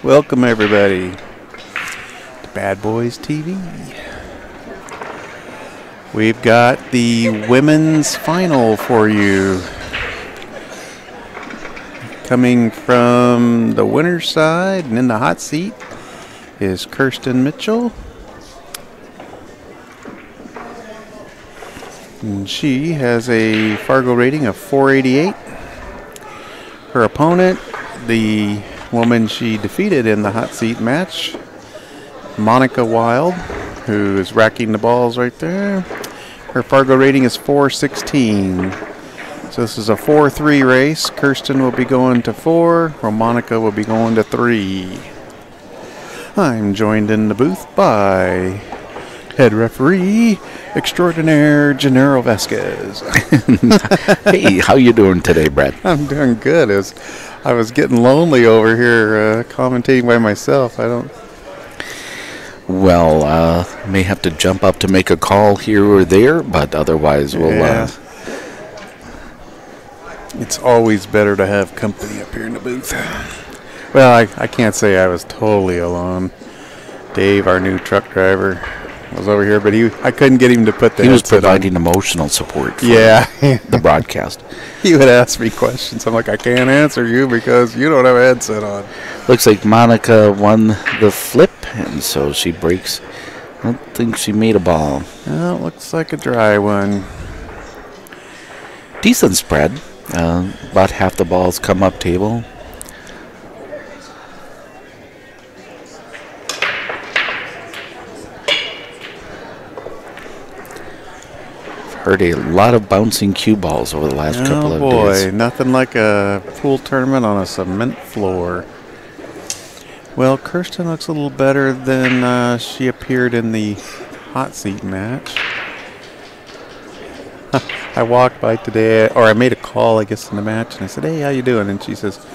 Welcome everybody to BadBoys TV. We've got the women's final for you. Coming from the winner's side and in the hot seat is Kirstahn Mitchell. And she has a Fargo rating of 488. Her opponent, the woman she defeated in the hot seat match, Monica Wild, who is racking the balls right there. Her Fargo rating is 416. So this is a 4-3 race. Kirstahn will be going to 4, while Monica will be going to 3. I'm joined in the booth by head referee extraordinaire Gennaro Vasquez. Hey, how you doing today, Brad? I'm doing good. I was getting lonely over here commentating by myself. Well, may have to jump up to make a call here or there, but otherwise we'll... Yeah. It's always better to have company up here in the booth. Well, I can't say I was totally alone. Dave, our new truck driver, was over here, but I couldn't get him to put the He was headset providing on. Emotional support for the broadcast. He would ask me questions. I'm like, I can't answer you because you don't have a headset on. Looks like Monica won the flip, and so she breaks. I don't think she made a ball. Well, looks like a dry one. Decent spread. About half the balls come up table. Heard a lot of bouncing cue balls over the last couple of days. Oh boy, nothing like a pool tournament on a cement floor. Well, Kirstahn looks a little better than she appeared in the hot seat match. I walked by today, or I made a call, I guess, in the match, and I said, hey, how you doing? And she says,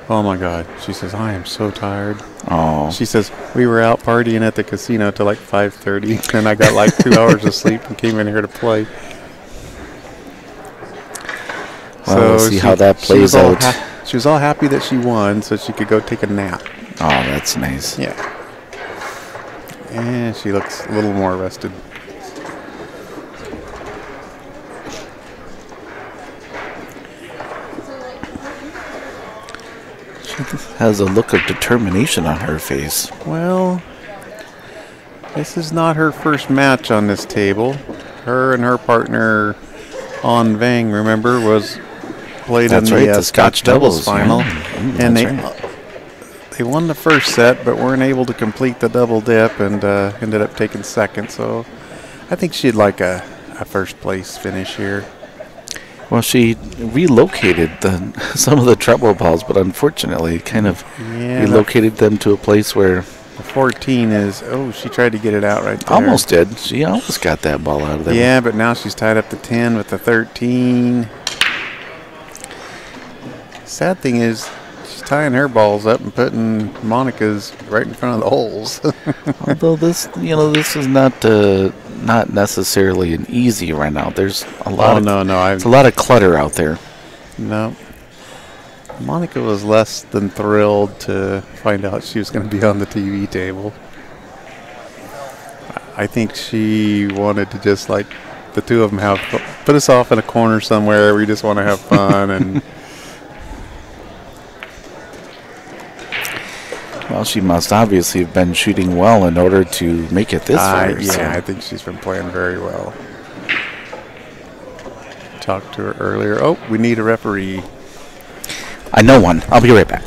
oh my God. She says, I am so tired. Oh. She says, we were out partying at the casino till like 5:30, and I got like 2 hours of sleep and came in here to play. Well, we'll see how that plays out. She was all happy that she won so she could go take a nap. Oh, that's nice. Yeah. And she looks a little more rested. She has a look of determination on her face. Well, this is not her first match on this table. Her and her partner, On Vang, remember, was played in the Scotch doubles final. Yeah. And they won the first set, but weren't able to complete the double dip and ended up taking second. So I think she'd like a first place finish here. Well, she relocated some of the treble balls, but unfortunately kind of relocated them to a place where... The 14 is... Oh, she tried to get it out right there. Almost did. She almost got that ball out of there. Yeah, but now she's tied up to 10 with the 13. Sad thing is, she's tying her balls up and putting Monica's right in front of the holes. Although this is not necessarily an easy run out. There's a lot. It's a lot of clutter out there. No. Monica was less than thrilled to find out she was going to be on the TV table. I think she wanted to just like the two of them put us off in a corner somewhere. We just want to have fun and. Well, she must obviously have been shooting well in order to make it this far. Yeah, I think she's been playing very well. Talked to her earlier. Oh, we need a referee. I know one. I'll be right back.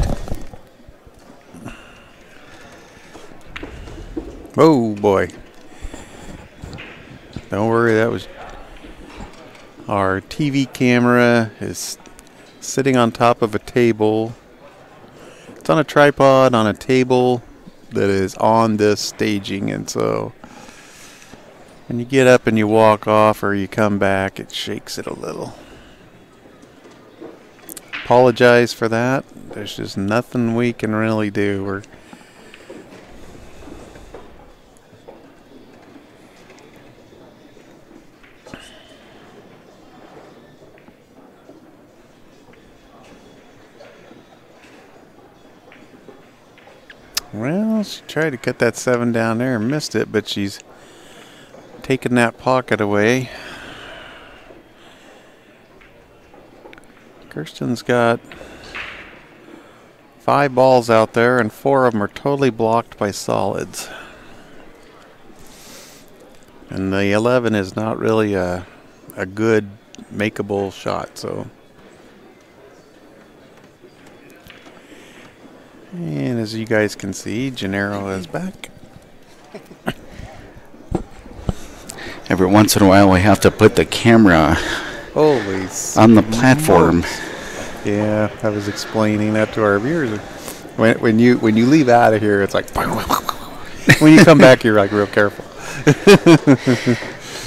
Oh, boy. Don't worry, that was... Our TV camera is sitting on top of a table. It's on a tripod on a table that is on this staging, and so when you get up and you walk off or you come back, it shakes it a little. Apologize for that. There's just nothing we can really do. Well, she tried to cut that 7 down there and missed it, but she's taking that pocket away. Kirstann's got 5 balls out there, and 4 of them are totally blocked by solids. And the 11 is not really a good makeable shot, so. And as you guys can see, Gennaro is back. Every once in a while, we have to put the camera on the platform. Yeah, I was explaining that to our viewers. When you leave out of here, it's like when you come back, you're like real careful.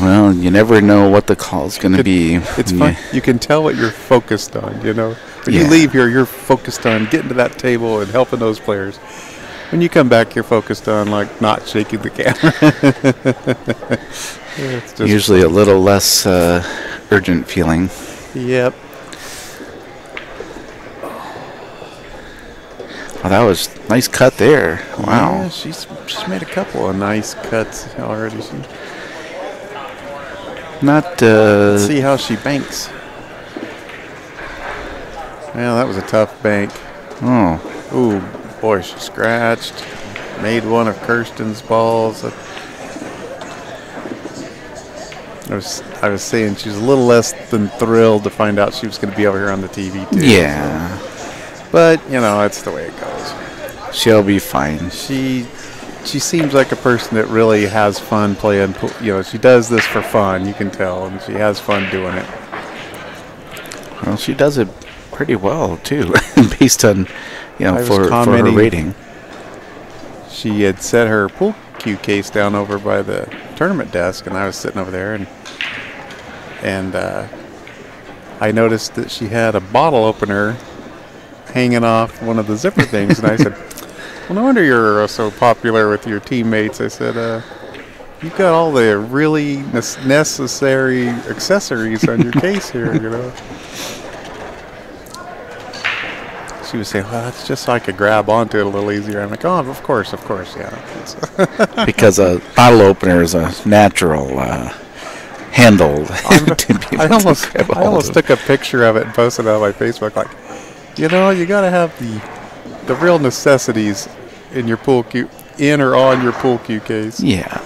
Well, you never know what the call's going to be. It's fun. You can tell what you're focused on, you know. When you leave here, you're focused on getting to that table and helping those players. When you come back, you're focused on, like, not shaking the camera. It's just usually a little less urgent feeling. Yep. Oh, that was a nice cut there. Wow. Yeah, she's made a couple of nice cuts already. Let's see how she banks. Well, that was a tough bank. Oh. Ooh, boy, she scratched. Made one of Kirstann's balls. I was saying she was a little less than thrilled to find out she was going to be over here on the TV too. Yeah. So. But, you know, that's the way it goes. She'll be fine. She seems like a person that really has fun playing. You know, she does this for fun, you can tell, and she has fun doing it. Well, she does it pretty well, too, based on, you know, for her rating. She had set her pool cue case down over by the tournament desk, and I was sitting over there, and I noticed that she had a bottle opener hanging off one of the zipper things, and I said, well, no wonder you're so popular with your teammates. I said, you've got all the really necessary accessories on your case here, you know. She was saying, well, that's just so I could grab onto it a little easier. I'm like, oh, of course, yeah. Because a bottle opener is a natural handle. I almost took a picture of it and posted it on my Facebook, like, you know, you got to have the real necessities in your pool cue, in or on your pool cue case. Yeah.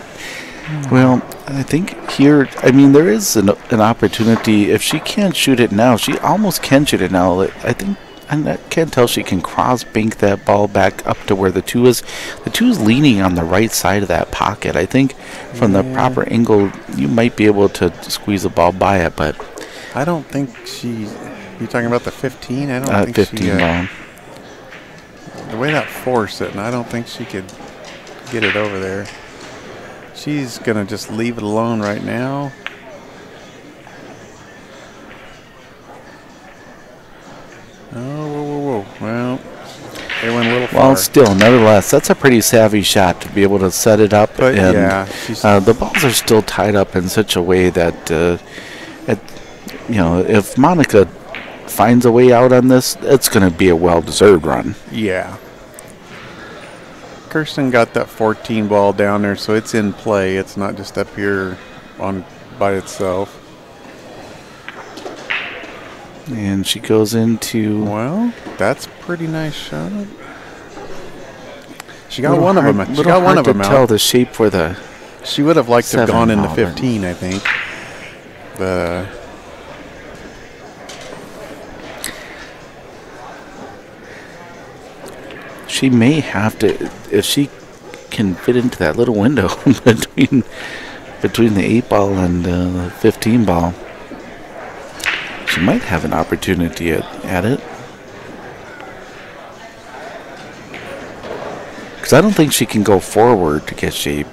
Well, I think here, I mean, there is an opportunity. If she can't shoot it now, she almost can shoot it now. I think, I can't tell she can cross bank that ball back up to where the 2 is. The 2 is leaning on the right side of that pocket. I think from the proper angle, you might be able to squeeze the ball by it, but I don't think you're talking about the 15? I don't think 15 ball. The way that 4's sitting, I don't think she could get it over there. She's going to just leave it alone right now. Oh, whoa. Well, they went a little far. Well, still, nevertheless, that's a pretty savvy shot to be able to set it up. But and, yeah, the balls are still tied up in such a way that, you know, if Monica finds a way out on this, it's going to be a well-deserved run. Yeah. Kirstahn got that 14 ball down there, so it's in play. It's not just up here by itself. And she goes into... Well, that's a pretty nice shot. She got one of them. She got one of them out. Tell the shape for the... She would have liked to have gone into 15, I think. But... she may have to, if she can fit into that little window between the 8 ball and the 15 ball, she might have an opportunity at it. Because I don't think she can go forward to get shape.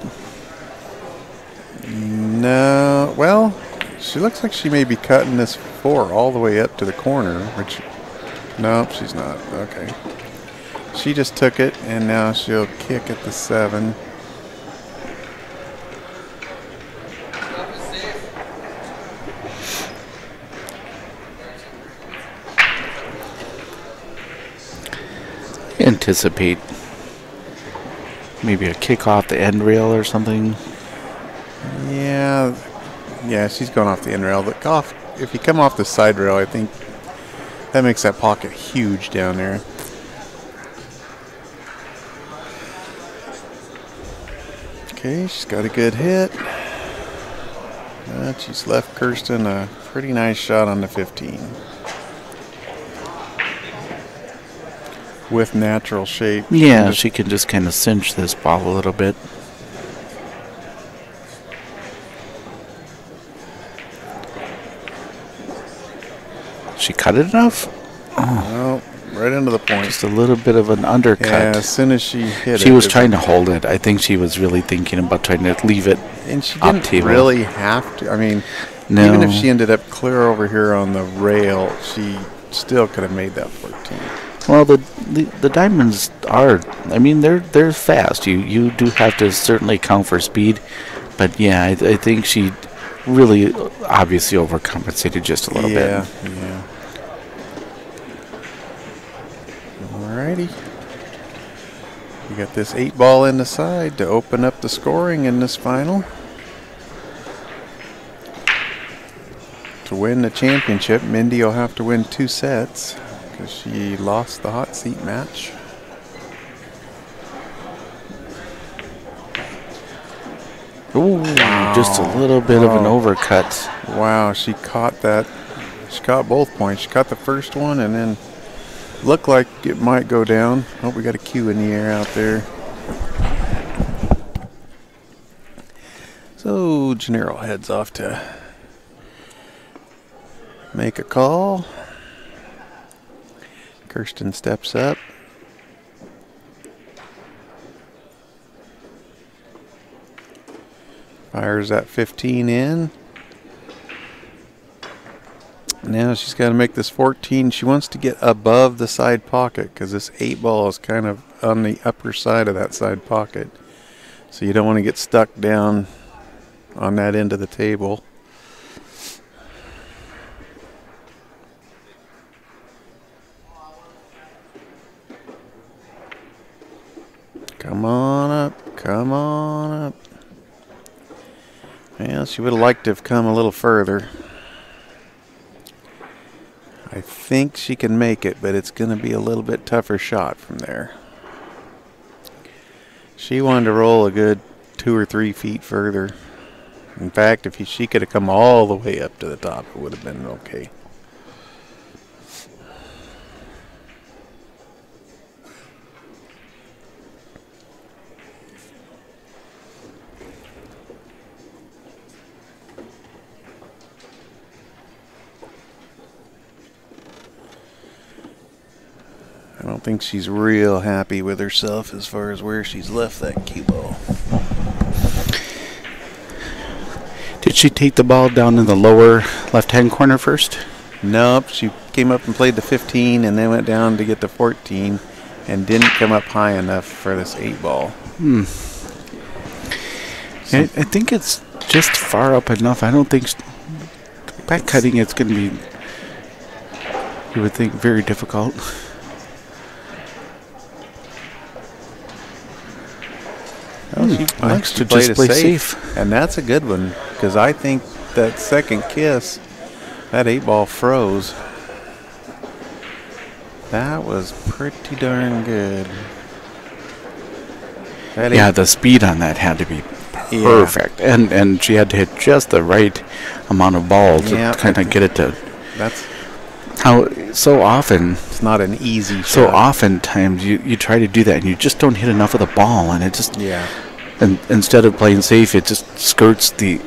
No, well, she looks like she may be cutting this 4 all the way up to the corner, which, nope, she's not. Okay. She just took it, and now she'll kick at the 7. Anticipate maybe a kick off the end rail or something. Yeah, she's going off the end rail. But if you come off the side rail, I think that makes that pocket huge down there. Okay, she's got a good hit. She's left Kirstahn a pretty nice shot on the 15. With natural shape. Yeah, she can just kind of cinch this ball a little bit. She cut it enough? Oh, right into the point. Just a little bit of an undercut. Yeah, as soon as she hit it. She was trying to hold it. I think she was really thinking about trying to leave it. And she didn't really have to. I mean, no. Even if she ended up clear over here on the rail, she still could have made that 14. Well, the diamonds are, I mean, they're fast. You do have to certainly count for speed. But, yeah, I think she really obviously overcompensated just a little bit. Yeah. Alrighty. We got this 8-ball in the side to open up the scoring in this final. To win the championship, Mindy will have to win 2 sets because she lost the hot seat match. Ooh, wow. Just a little bit of an overcut. Wow, she caught that. She caught both points. She caught the first one and then looked like it might go down. Oh, we got a cue in the air out there. So Gennaro heads off to make a call. Kirstahn steps up. Fires that 15 in. Now she's got to make this 14. She wants to get above the side pocket because this 8-ball is kind of on the upper side of that side pocket. So you don't want to get stuck down on that end of the table. Come on up, come on up. Well, she would have liked to have come a little further. I think she can make it, but it's going to be a little bit tougher shot from there. She wanted to roll a good 2 or 3 feet further. In fact, if she could have come all the way up to the top, it would have been okay. I don't think she's real happy with herself as far as where she's left that cue ball. Did she take the ball down in the lower left-hand corner first? Nope. She came up and played the 15 and then went down to get the 14 and didn't come up high enough for this 8-ball. I think it's just far up enough. I don't think back cutting it's going to be, you would think, very difficult. She likes to just play safe. And that's a good one because I think that second kiss, that 8-ball froze. That was pretty darn good. Yeah, the speed on that had to be perfect. Yeah. And she had to hit just the right amount of ball to kind of get it to. That's how so often. It's not an easy shot. So oftentimes you try to do that and you just don't hit enough of the ball and it just. Yeah. And instead of playing safe, it just skirts the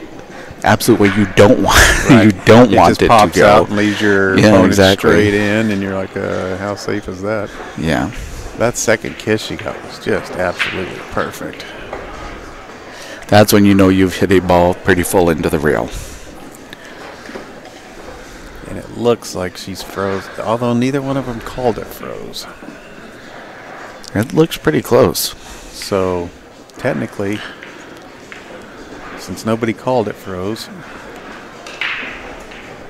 absolute way you don't want. Right. You don't want it to go. It just pops out and leaves your opponent straight in, and you're like, how safe is that? Yeah. That second kiss she got was just absolutely perfect. That's when you know you've hit a ball pretty full into the rail. And it looks like she's froze, although neither one of them called it froze. It looks pretty close. So, technically, since nobody called it froze,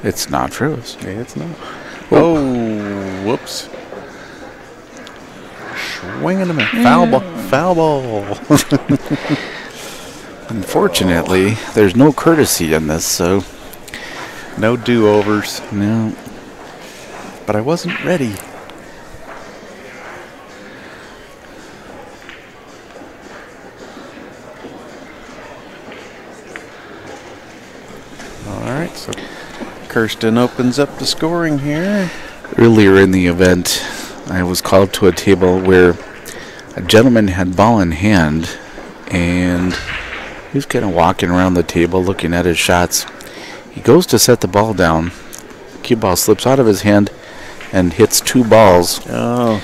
it's not froze. Yeah, it's not. Oh, whoops. Swing and a miss. Foul ball. Foul ball. Unfortunately, there's no courtesy in this, so no do-overs. no. But I wasn't ready. All right, so Kirstahn opens up the scoring here. Earlier in the event, I was called to a table where a gentleman had ball in hand, and he was kind of walking around the table looking at his shots. He goes to set the ball down. Cue ball slips out of his hand and hits 2 balls. Oh.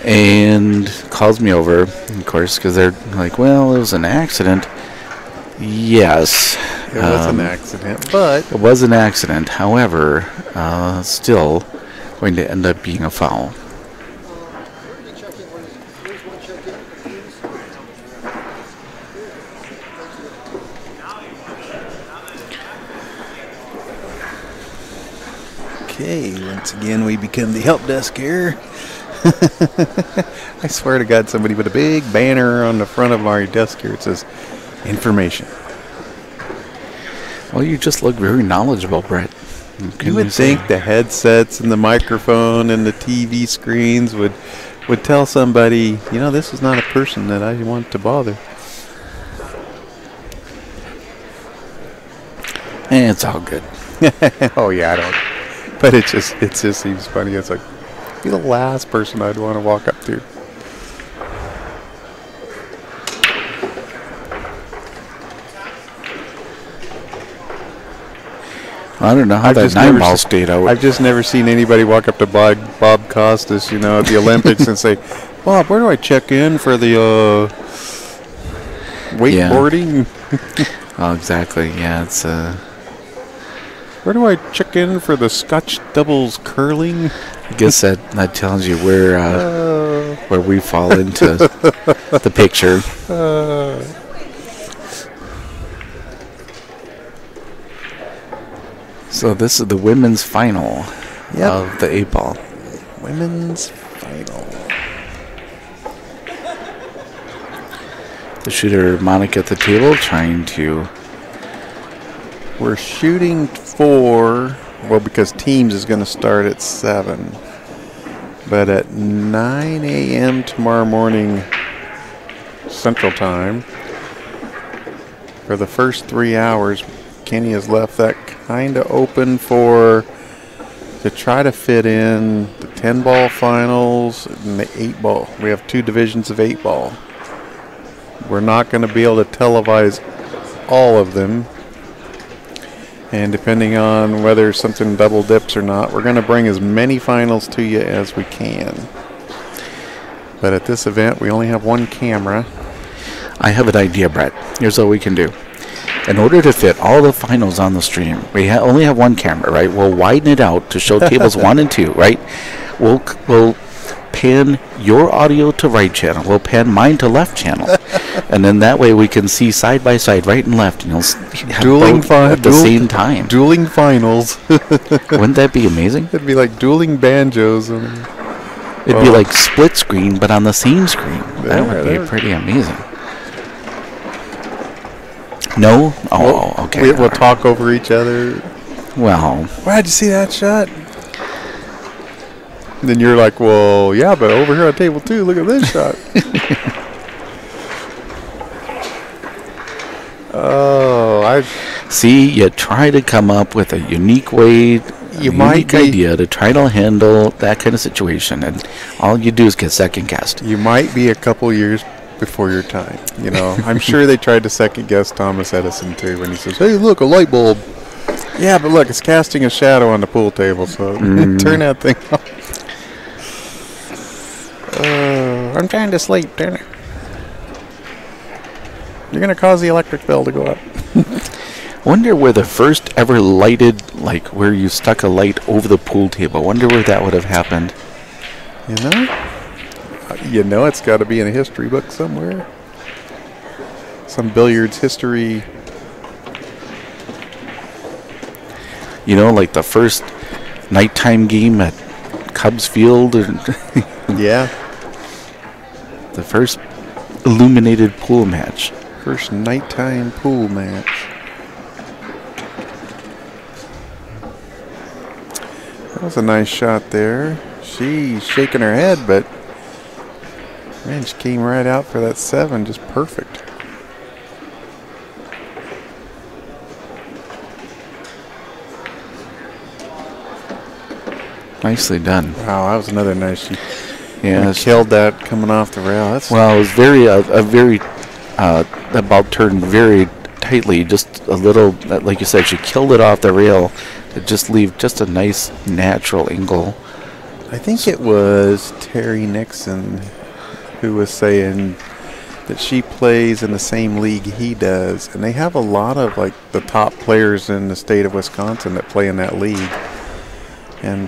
And calls me over, of course, because they're like, well, it was an accident. Yes. It was an accident, but... It was an accident. However, still going to end up being a foul. Okay, once again we become the help desk here. I swear to God, somebody put a big banner on the front of our desk here. It says, information. Well, you just look very knowledgeable, Brett. You would think the headsets and the microphone and the TV screens would tell somebody, you know, this is not a person that I want to bother. It's all good. Oh, yeah, I don't. But it just seems funny. It's like, you're the last person I'd want to walk up to. I don't know how that 9-ball stayed out. I've just never seen anybody walk up to Bob Costas, you know, at the Olympics and say, Bob, where do I check in for the wakeboarding? Yeah. Oh, exactly. Yeah, it's where do I check in for the Scotch doubles curling? I guess that tells you where we fall into the picture. So this is the women's final of the 8-ball. Women's final. The shooter Monica at the table trying to... We're shooting for, well, because teams is going to start at 7. But at 9 a.m. tomorrow morning Central Time, for the first 3 hours, Kenny has left that kind of open to try to fit in the 10-ball finals and the 8-ball. We have 2 divisions of 8-ball. We're not going to be able to televise all of them. And depending on whether something double dips or not, we're going to bring as many finals to you as we can. But at this event, we only have 1 camera. I have an idea, Brett. Here's what we can do. In order to fit all the finals on the stream, we only have 1 camera, right? We'll widen it out to show tables 1 and 2, right? We'll pan your audio to right channel. We'll pan mine to left channel. And then that way we can see side by side, right and left, and you'll have both at the same time. Dueling finals. Wouldn't that be amazing? It'd be like dueling banjos. It'd be like split screen, but on the same screen. That would be pretty amazing. No? Oh, okay. We'll talk over each other. Well. Why'd you see that shot? Then you're like, well, yeah, but over here on table 2, look at this shot. Oh, I see. You try to come up with a unique way, unique idea to try to handle that kind of situation, and all you do is get second guessed. You might be a couple years before your time. You know, I'm sure they tried to second guess Thomas Edison too when he says, "Hey, look, a light bulb." Yeah, but look, it's casting a shadow on the pool table, so turn that thing off. I'm trying to sleep, turn it. You're going to cause the electric bill to go up. Wonder where the first ever lighted, like where you stuck a light over the pool table. Wonder where that would have happened. You know it's got to be in a history book somewhere. Some billiards history. You know, like the first nighttime game at Cubs Field. Yeah. The first illuminated pool match. First nighttime pool match. That was a nice shot there. She's shaking her head, but man, she came right out for that 7, just perfect. Nicely done. Wow, that was another nice. She killed that coming off the rail. That's well, it was that ball turned very tightly, just a little, like you said, she killed it off the rail to just leave just a nice natural angle. I think it was Terry Nixon who was saying that she plays in the same league he does, and they have a lot of like the top players in the state of Wisconsin that play in that league, and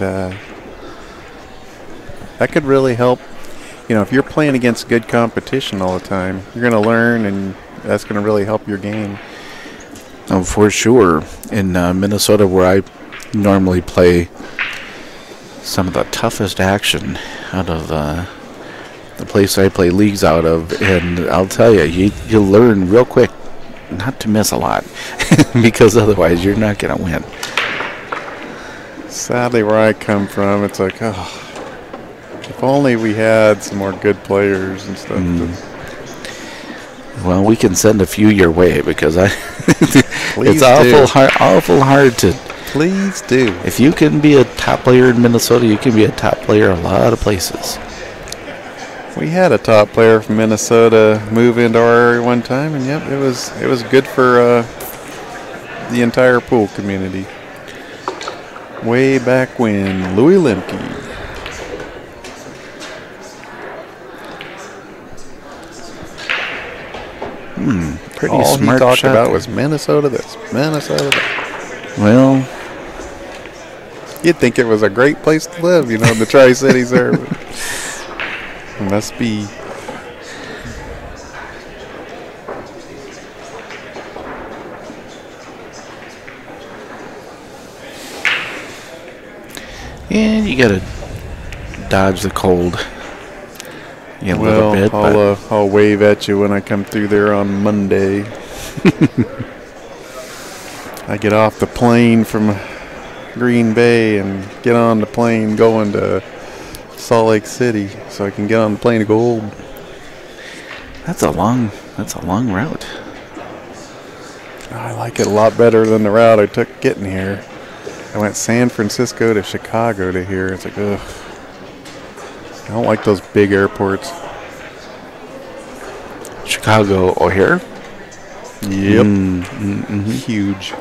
that could really help. You know, if you're playing against good competition all the time, you're going to learn, and that's going to really help your game. Oh, for sure. In Minnesota, where I normally play some of the toughest action out of the place I play leagues out of, and I'll tell you, you'll learn real quick not to miss a lot, because otherwise you're not going to win. Sadly, where I come from, it's like, oh, if only we had some more good players and stuff. Well, we can send a few your way, because it's awful hard to. Please do. If you can be a top player in Minnesota, you can be a top player a lot of places. We had a top player from Minnesota move into our area one time, and yep, it was good for the entire pool community. Way back when, Louis Lemke. Pretty All smart he talked shot about there. was Minnesota this, Minnesota that. Well, You'd think it was a great place to live, you know, the Tri-Cities there. But it must be. and you gotta dodge the cold. A Well, little bit, I'll wave at you when I come through there on Monday. I get off the plane from Green Bay and get on the plane going to Salt Lake City, so I can get on the plane to go home. That's a long route. I like it a lot better than the route I took getting here. I went San Francisco to Chicago to here. It's like, ugh. I don't like those big airports. Chicago O'Hare? Yep. Huge.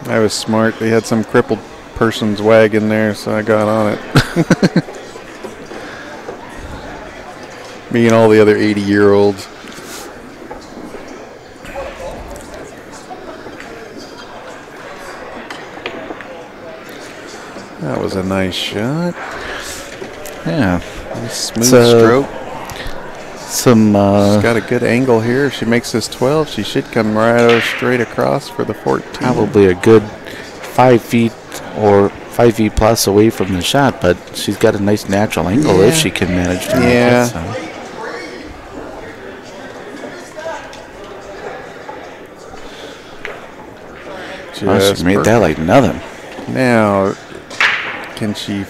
I was smart. They had some crippled person's wagon there, so I got on it. Me and all the other 80-year-olds. That was a nice shot. Yeah. Nice smooth stroke. She's got a good angle here. If she makes this 12, she should come right straight across for the 14. Probably a good 5 feet or 5 feet plus away from the shot, but she's got a nice natural angle if she can manage to make it. So. She made that like nothing. Now, can she?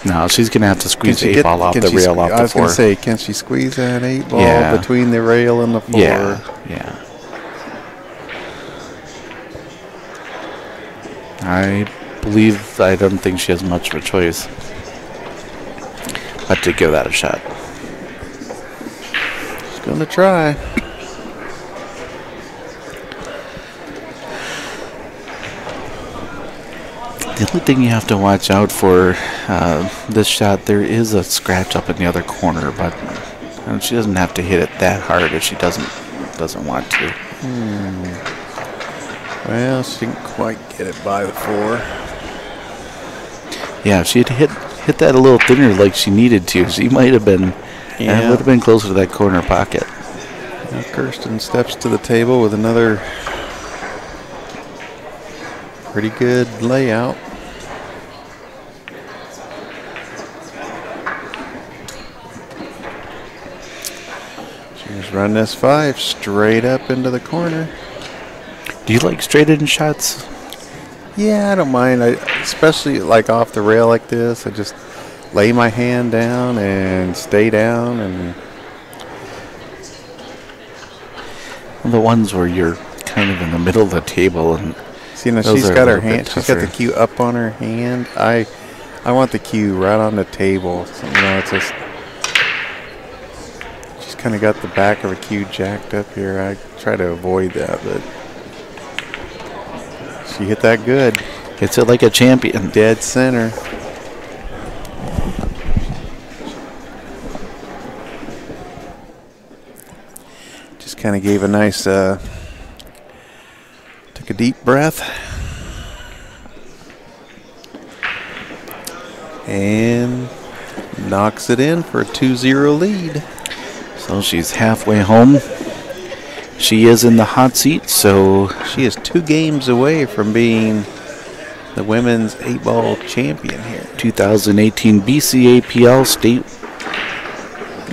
No, she's going to have to squeeze the 8-ball off the rail off the floor. I was going to say, can she squeeze that 8-ball between the rail and the floor? Yeah. I don't think she has much of a choice but to give that a shot. She's going to try. The only thing you have to watch out for this shot, there is a scratch up in the other corner, but she doesn't have to hit it that hard if she doesn't want to. Well, she didn't quite get it by the floor. Yeah, if she had hit that a little thinner like she needed to, she might have been. Yeah, would have been closer to that corner pocket. Now Kirstahn steps to the table with another pretty good layout. run this 5 straight up into the corner. Do you like straight-in shots? Yeah, I don't mind. Especially like off the rail like this. I just lay my hand down and stay down. And the ones where you're kind of in the middle of the table and see, now she's got her hand. She's got the cue up on her hand. I want the cue right on the table. So, it's just she's kind of got the back of a cue jacked up here. I try to avoid that, but she hit that good. Hits it like a champion. Dead center. Just kind of gave a nice, took a deep breath. And knocks it in for a 2-0 lead. So she's halfway home. She is in the hot seat, so she is 2 games away from being the women's 8-ball champion here. 2018 BCAPL State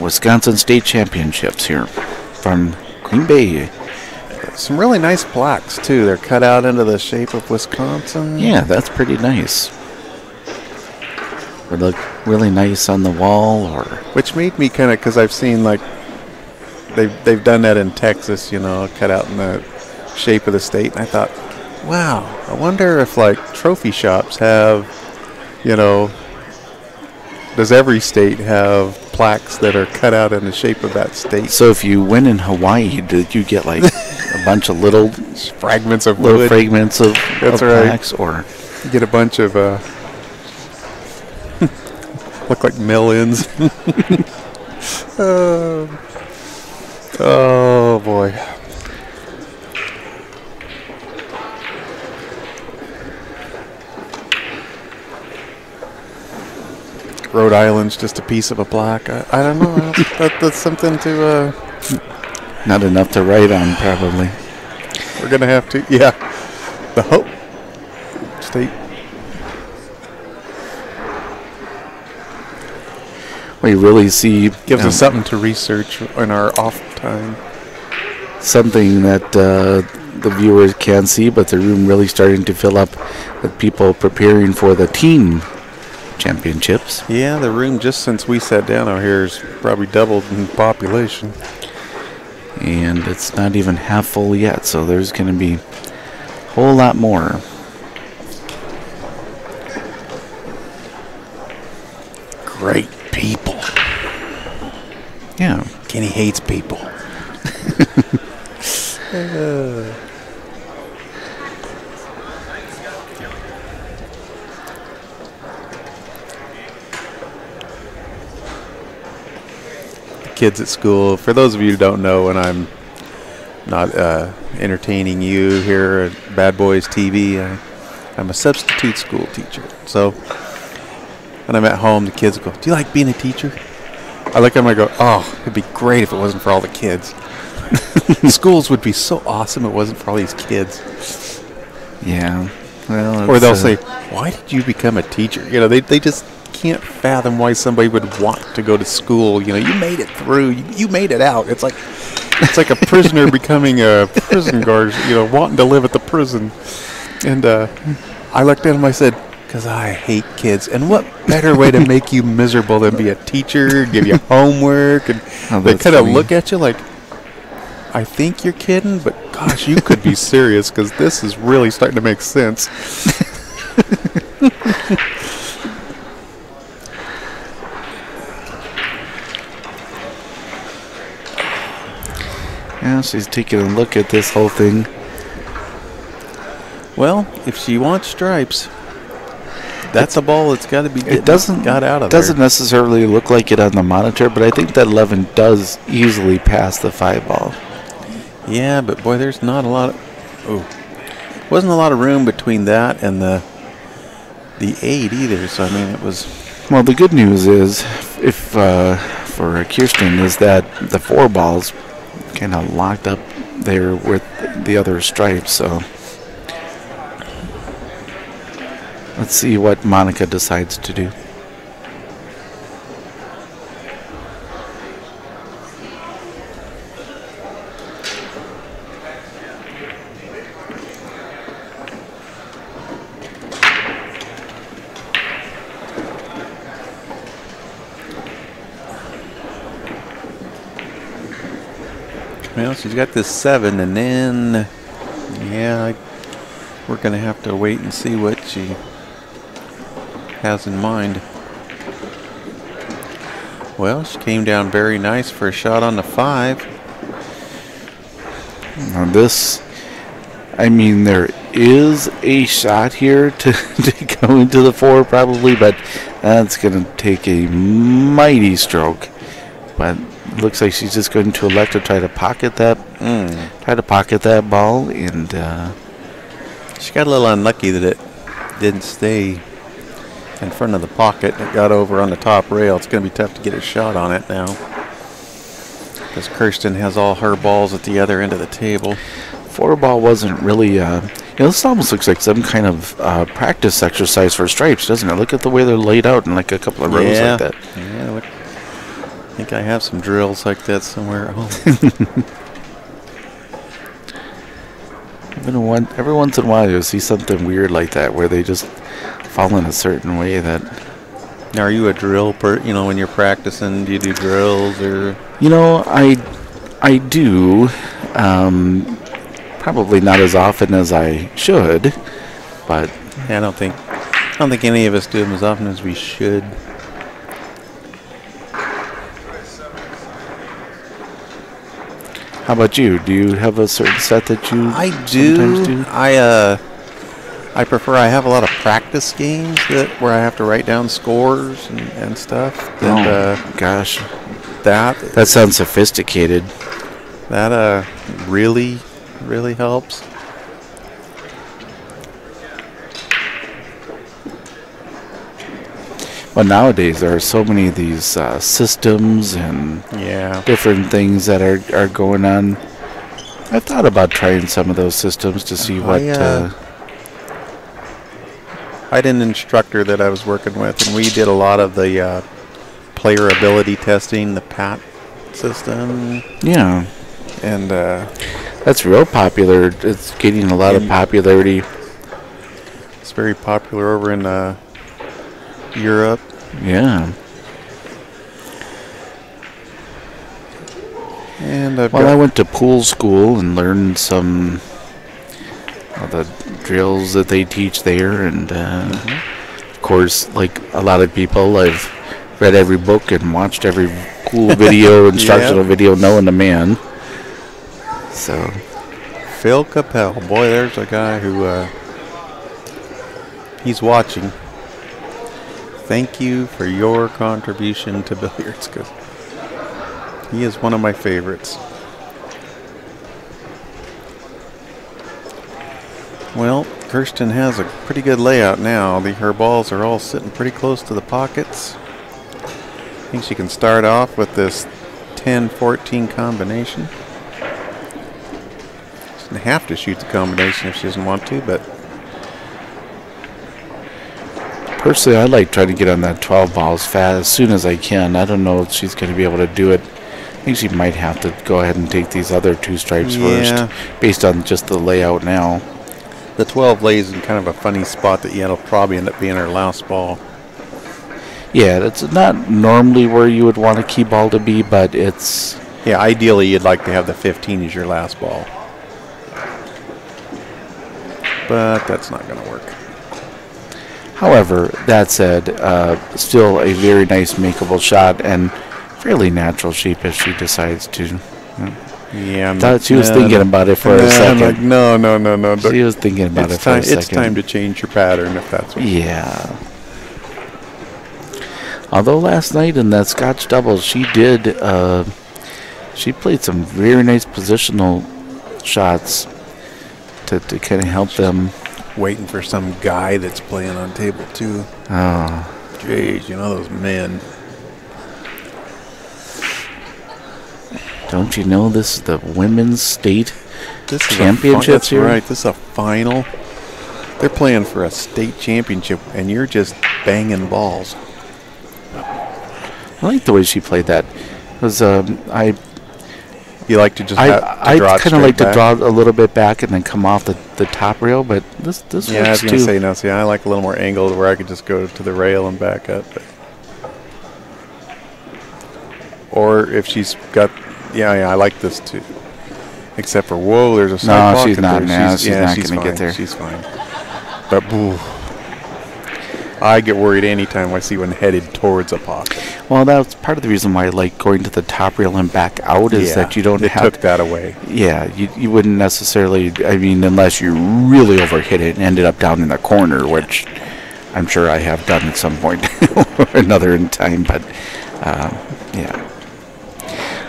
Wisconsin State Championships here from Green Bay. Some really nice plaques too. They're cut out into the shape of Wisconsin. Yeah, that's pretty nice. Would look really nice on the wall, or which made me kind of, because I've seen like they've done that in Texas, cut out in the shape of the state, and I thought, wow, I wonder if like trophy shops have, does every state have plaques that are cut out in the shape of that state? So if you win in Hawaii, did you get like a bunch of little fragments of little wood? Fragments of That's of right. plaques, or you get a bunch of look like millions. Oh boy. Rhode Island's just a piece of a plaque. I don't know. That's something to. not enough to write on, probably. We're gonna have to. Yeah. The Hope State. We really see Gives us something to research in our off time. Something that the viewers can't see, but the room really starting to fill up with people preparing for the team championships. Yeah, the room just since we sat down out here has probably doubled in population. And it's not even half full yet, so there's going to be a whole lot more. Great people. Yeah. Kenny hates people. Kids at school. For those of you who don't know, and I'm not entertaining you here at BadBoys TV, I'm a substitute school teacher. So when I'm at home, the kids go, "Do you like being a teacher?" I look at them and I go, "Oh, it'd be great if it wasn't for all the kids. Schools would be so awesome if it wasn't for all these kids." Yeah. Well, or they'll say, "Why did you become a teacher?" They just can't fathom why somebody would want to go to school. You made it through. You made it out. It's like a prisoner becoming a prison guard. Wanting to live at the prison. And I looked at him. I said, "Because I hate kids. And what better way to make you miserable than be a teacher, give you homework?" And they kind of look at you like, "I think you're kidding, but gosh, you could be serious because this is really starting to make sense." Yeah, she's taking a look at this whole thing. Well, if she wants stripes, that's a ball that's got to be got out of there. It doesn't necessarily look like it on the monitor, but I think that 11 does easily pass the 5 ball. Yeah, but boy, there's not a lot of... wasn't a lot of room between that and the 8 either, so I mean, it was... Well, the good news is, if for Kirstahn, is that the 4 balls kind of locked up there with the other stripes, so let's see what Monica decides to do. Well, she's got this 7, and then, yeah, we're going to have to wait and see what she has in mind. Well, she came down very nice for a shot on the 5. Now this, I mean, there is a shot here to go into the 4 probably, but that's going to take a mighty stroke. But it looks like she's just going to elect to try to pocket that, ball, and she got a little unlucky that it didn't stay in front of the pocket. It got over on the top rail. It's going to be tough to get a shot on it now, because Kirstahn has all her balls at the other end of the table. 4 ball wasn't really, this almost looks like some kind of practice exercise for stripes, doesn't it? Look at the way they're laid out in like a couple of rows like that. Yeah, look, I think I have some drills like that somewhere at home. Every once in a while you'll see something weird like that where they just fall in a certain way that... Now, are you a drill when you're practicing, do you do drills or? I do. Probably not as often as I should, but yeah, I don't think any of us do them as often as we should. How about you? Do you have a certain set that you sometimes do? I prefer. I have a lot of practice games where I have to write down scores and stuff. And, gosh, that sounds sophisticated. That really helps. Well, nowadays there are so many of these systems and different things that are going on. I thought about trying some of those systems to see what. I had an instructor that I was working with, and we did a lot of the player ability testing, the PAT system. Yeah. And that's real popular. It's getting a lot of popularity. It's very popular over in Europe. Yeah. And I went to pool school and learned some of the drills that they teach there, and of course, like a lot of people, I've read every book and watched every cool video, instructional video, knowing the man. So, Phil Capel, boy, there's a guy who he's watching. Thank you for your contribution to billiards, because he is one of my favorites. Well, Kirstahn has a pretty good layout now. Her balls are all sitting pretty close to the pockets. I think she can start off with this 10-14 combination. She doesn't have to shoot the combination if she doesn't want to, but personally, I like trying to get on that 12 ball as soon as I can. I don't know if she's going to be able to do it. I think she might have to go ahead and take these other 2 stripes first, based on just the layout now. The 12 lays in kind of a funny spot that it'll probably end up being her last ball. Yeah, that's not normally where you would want a key ball to be, but it's... Yeah, ideally you'd like to have the 15 as your last ball. But that's not going to work. However, that said, still a very nice makeable shot and fairly natural shape if she decides to. Yeah, I thought she was thinking about it for a second. Like, no. She was thinking about it for a second. It's time to change your pattern if that's what. Yeah. Although last night in that Scotch double, she did. She played some very nice positional shots to kind of help them. Waiting for some guy that's playing on table 2. Oh. Jeez, those men. Don't you know this is the women's state championships here? Right, this is a final. They're playing for a state championship, and you're just banging balls. I like the way she played that. Because you like to just I kind of like to draw a little bit back and then come off the top rail, but this works too. Yeah, I was going to say, no, see, I like a little more angle where I could just go to the rail and back up. Or if she's got, I like this too. Except for, whoa, there's a side No, pocket she's not. there. She's not going to fine. get there. She's fine. But, boo. I get worried anytime I see one headed towards a pocket. Well, that's part of the reason why I like going to the top rail and back out is that you don't have... took that away. Yeah, you wouldn't necessarily... I mean, unless you really overhit it and ended up down in the corner, which I'm sure I have done at some point or another in time, but, yeah.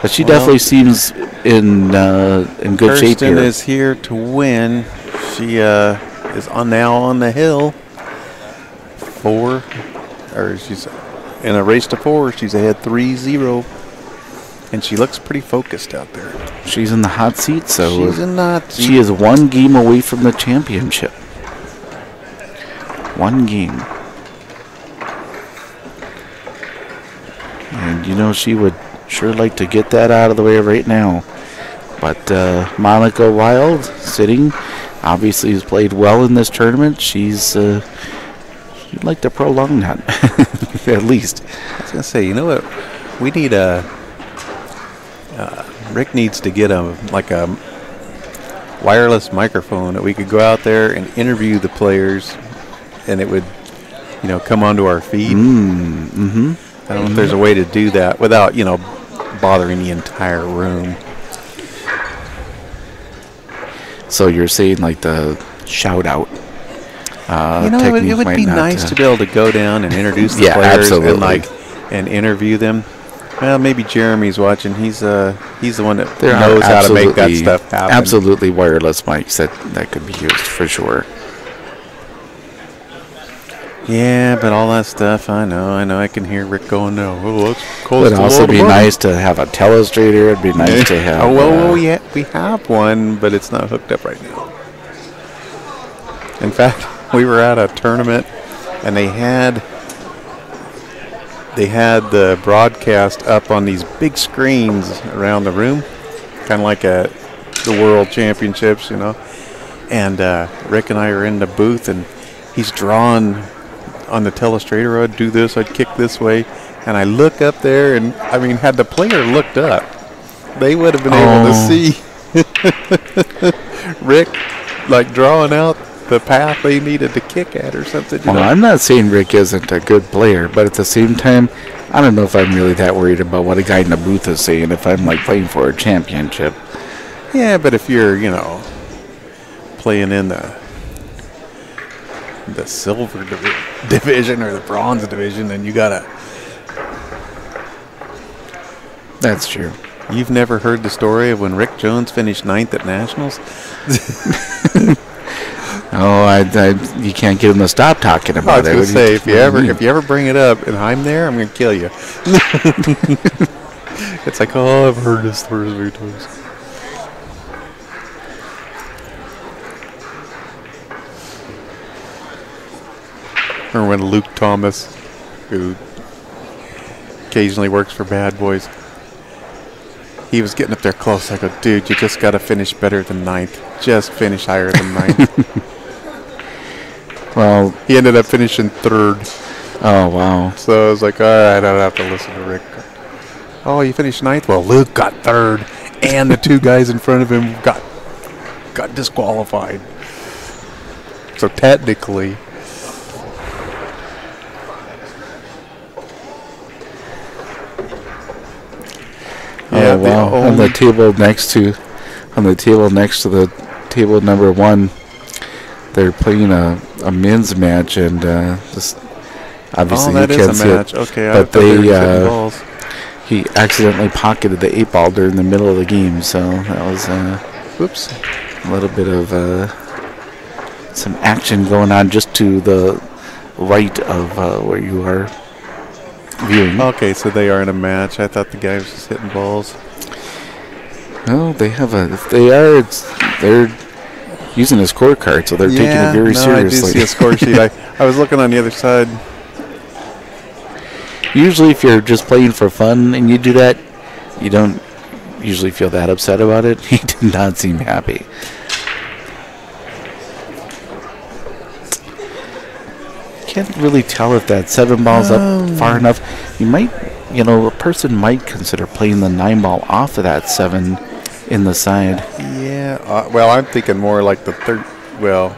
But she definitely seems in good shape here. Kirstahn is here to win. She is now on the hill. She's in a race to 4. She's ahead 3-0, and she looks pretty focused out there. She's in the hot seat, so she's in the hot seat. She is one game away from the championship. One game, and she would sure like to get that out of the way right now. But Monica Wild sitting, obviously has played well in this tournament. She'd like to prolong that, at least. I was going to say, you know what? We need Rick needs to get a wireless microphone that we could go out there and interview the players, and it would, come onto our feed. I don't know if there's a way to do that without, bothering the entire room. So you're saying like the shout out? It would be nice to be able to go down and introduce the players and interview them. Well, maybe Jeremy's watching. He's the one that knows how to make that stuff happen. Absolutely, wireless mics that could be used for sure. Yeah, but all that stuff, I know. I can hear Rick going, "No, that's close." It would also be nice to have a telestrator. It'd be nice to have. Yeah, we have one, but it's not hooked up right now. In fact, we were at a tournament, and they had the broadcast up on these big screens around the room, kind of like the World Championships, And Rick and I are in the booth, and he's drawing on the telestrator. I'd do this, I'd kick this way, and I look up there, and had the player looked up, they would have been able to see Rick drawing out the path they needed to kick at or something. Well, I'm not saying Rick isn't a good player, but at the same time, I don't know if I'm really that worried about what a guy in the booth is saying if I'm playing for a championship. Yeah, but if you're, playing in the silver division or the bronze division, then you gotta. That's true. You've never heard the story of when Rick Jones finished 9th at Nationals? You can't get him to stop talking about it. I was going to say, if you ever bring it up and I'm there, I'm going to kill you. It's like, I've heard this story many times. Remember when Luke Thomas, who occasionally works for BadBoys, he was getting up there close. I go, dude, you just got to finish better than 9th. Just finish higher than 9th. Well, he ended up finishing 3rd. Oh, wow. So I was like, all right, I don't have to listen to Rick. Oh, you finished 9th? Well, Luke got 3rd, and the 2 guys in front of him got disqualified. So technically... Oh, wow. On the table next to the table number 1, they're playing a men's match, and this obviously you can't see it. Okay, but he accidentally pocketed the 8-ball during the middle of the game, so that was a little bit of some action going on just to the right of where you are viewing. Okay, so they are in a match. I thought the guy was just hitting balls. No, they have they're using a scorecard, so they're taking it very seriously. I do see a score sheet. I was looking on the other side. Usually if you're just playing for fun and you do that, you don't usually feel that upset about it. He did not seem happy. Can't really tell if that 7 ball's up far enough. You might, a person might consider playing the 9 ball off of that 7 in the side. Yeah. Well, I'm thinking more like the third. Well,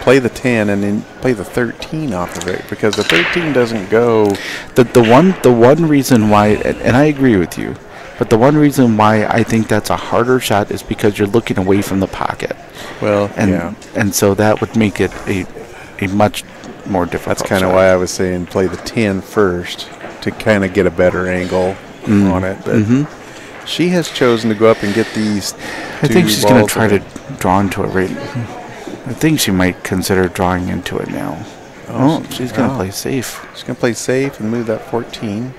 play the 10 and then play the 13 off of it, because the 13 doesn't go. The one reason why, and I agree with you, but the one reason why I think that's a harder shot is because you're looking away from the pocket. Well, And yeah. and so that would make it a much more difficult. That's kind of why I was saying play the 10 first to kind of get a better angle on it. But she has chosen to go up and get these. I think she's going to try to draw into it right. I think she might consider drawing into it now. Oh, she's going to play safe. She's going to play safe and move that 14.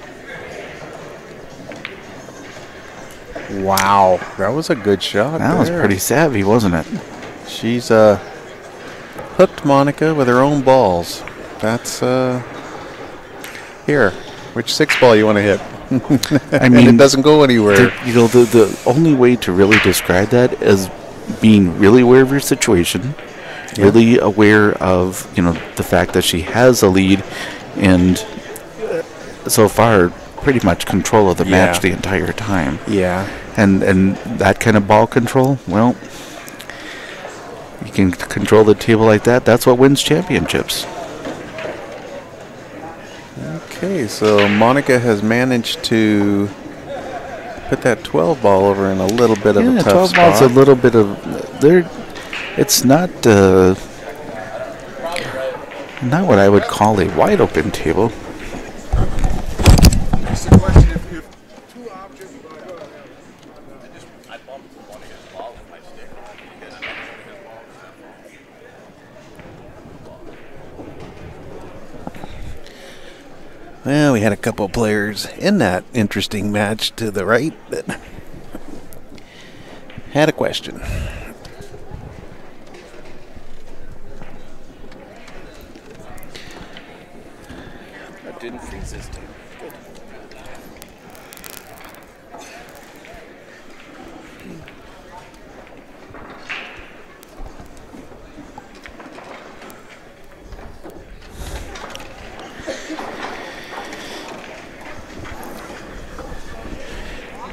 Wow, that was a good shot. That was pretty savvy, wasn't it? She's hooked Monica with her own balls. That's here. Which 6 ball you want to hit? I mean, and it doesn't go anywhere. The only way to really describe that is being really aware of your situation, really aware of the fact that she has a lead, and so far pretty much control of the match the entire time. Yeah. And that kind of ball control, well, you can control the table like that. That's what wins championships. Okay, so Monica has managed to put that 12 ball over in a little bit of a tough 12 ball's spot. a little bit of it's not what I would call a wide open table. Well, we had a couple of players in that interesting match to the right that had a question. That didn't freeze this time. Good.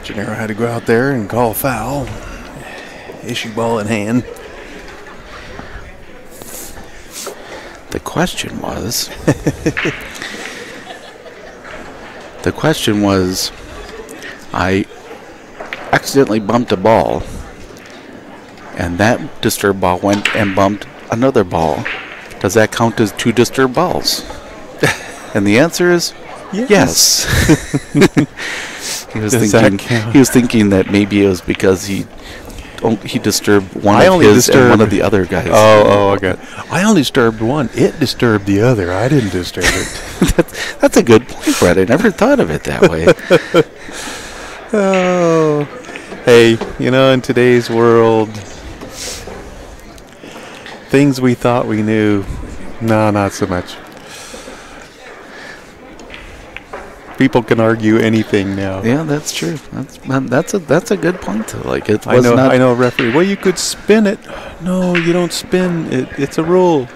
Gennaro had to go out there and call foul. Issue ball in hand. The question was... I accidentally bumped a ball, and that disturbed ball went and bumped another ball. Does that count as 2 disturbed balls? And the answer is yes. He was thinking that maybe it was because he disturbed one of his and one of the other guys. Oh, okay. I only disturbed one. It disturbed the other. I didn't disturb it. That's a good point, Fred. I never thought of it that way. Oh, hey, in today's world, things we thought we knew, no, not so much. People can argue anything now. Yeah, that's true. That's a good point. Like it I know, referee. Well, you could spin it. No, you don't spin it. It's a rule.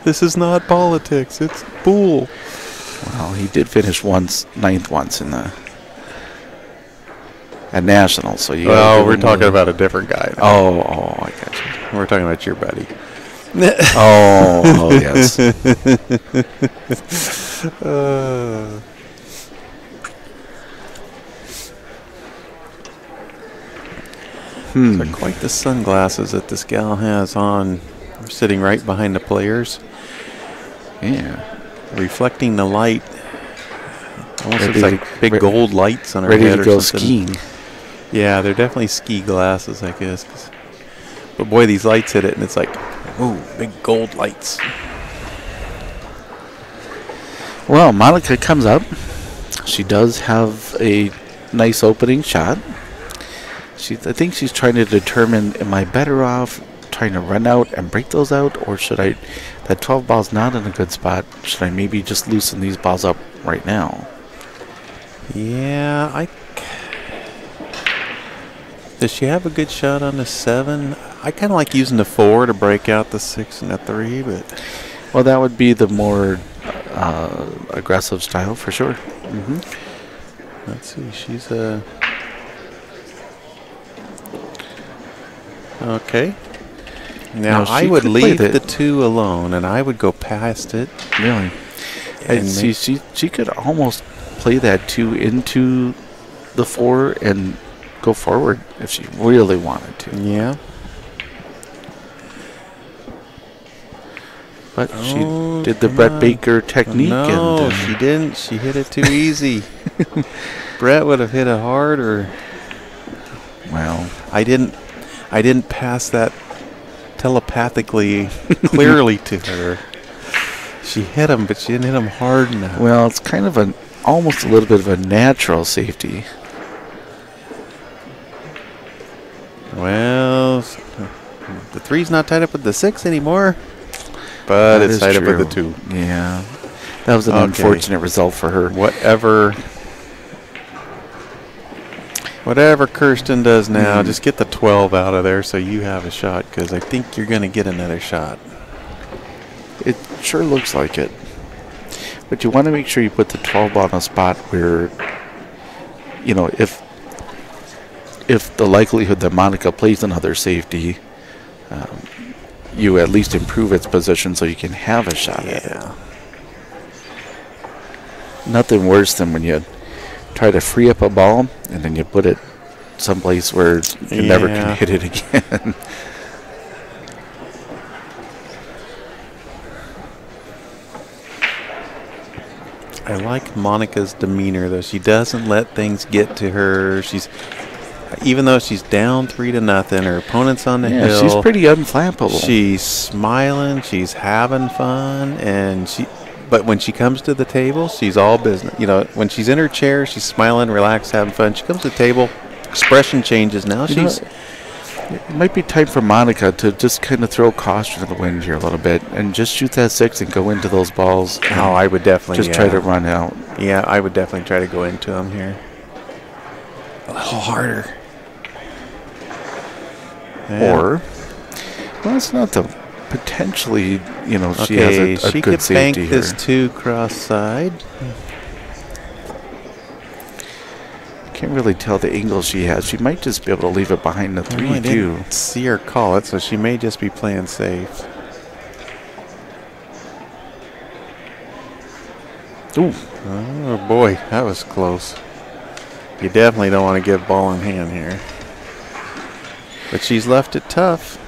This is not politics. It's pool. Well, he did finish ninth once in at nationals. So we're talking about a different guy now. Oh, I got you. We're talking about your buddy. Oh, yes. They're quite the sunglasses that this gal has on. We're sitting right behind the players. Yeah. Reflecting the light. Almost Ready looks like big gold lights on her ready head to or go something. skiing. Yeah, they're definitely ski glasses, I guess. But boy, these lights hit it, and it's like, ooh, big gold lights. Well, Monica comes up. She does have a nice opening shot. I think she's trying to determine, am I better off trying to run out and break those out, or should I, that 12 ball's not in a good spot, should I maybe just loosen these balls up right now? Yeah, does she have a good shot on the 7? I kind of like using the 4 to break out the 6 and the 3, but... Well, that would be the more aggressive style for sure. Let's see. She's okay. Now I would leave the 2 alone, and I would go past it. Really? And see, she could almost play that 2 into the 4 and go forward if she really wanted to. Yeah. But she did the Brett Baker technique. No, she didn't. She hit it too easy. Brett would have hit it harder. Well, I didn't pass that telepathically clearly to her. She hit him, but she didn't hit him hard enough. Well, it's kind of almost a little bit of a natural safety. Well, the 3's not tied up with the 6 anymore, but it's tied up with the 2. Yeah, that was an unfortunate result for her. Whatever Kirstahn does now, just get the 12 out of there so you have a shot, because I think you're going to get another shot. It sure looks like it. But you want to make sure you put the 12 on a spot where, you know, if the likelihood that Monica plays another safety, you at least improve its position so you can have a shot at it. Nothing worse than when you try to free up a ball and then you put it someplace where you never can hit it again. I like Monica's demeanor, though. She doesn't let things get to her. Even though she's down 3-0, her opponent's on the hill. She's pretty unflappable. She's smiling, she's having fun, but when she comes to the table, she's all business. You know, when she's in her chair, she's smiling, relaxed, having fun. She comes to the table, expression changes. Now it might be time for Monica to just kind of throw caution to the wind here a little bit and just shoot that 6 and go into those balls. Oh, I would definitely just try to run out. Yeah, I would definitely try to go into them here. A little harder. Or, well, it's not the potentially, you know, she has a good safety here. She could bank this 2 cross side. Can't really tell the angle she has. She might just be able to leave it behind the 3 I didn't see her call it, so she may just be playing safe. Ooh. Oh boy, that was close. You definitely don't want to give ball in hand here. But she's left it tough.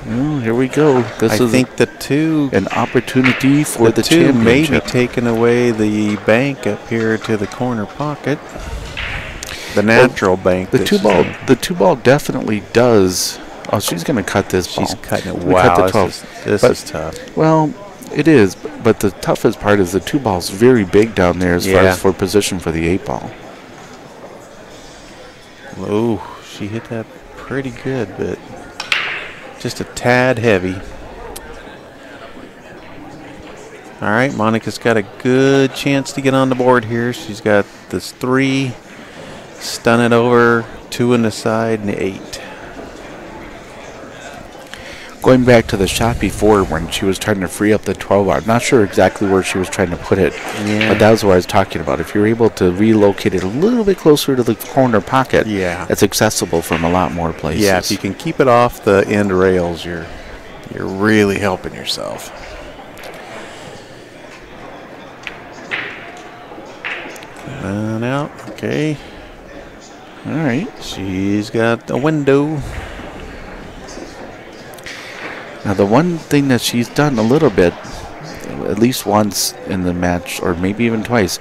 Well, here we go. I think the 2, an opportunity for the 2 championship. may be taking away the bank up here to the corner pocket. The natural bank. The 2 ball definitely does. Oh, she's going to cut this ball. She's cutting it. Wow, this is tough. Well, it is, but the toughest part is the 2 ball's very big down there as far as for position for the 8 ball. Oh, she hit that pretty good, but just a tad heavy. All right, Monica's got a good chance to get on the board here. She's got this 3, stun it over, 2 in the side, and 8. Going back to the shot before when she was trying to free up the 12, I'm not sure exactly where she was trying to put it, but that was what I was talking about. If you're able to relocate it a little bit closer to the corner pocket, it's accessible from a lot more places. Yeah, if you can keep it off the end rails, you're really helping yourself. And out, okay. All right. She's got a window. Now, the one thing that she's done a little bit, at least once in the match, or maybe even twice,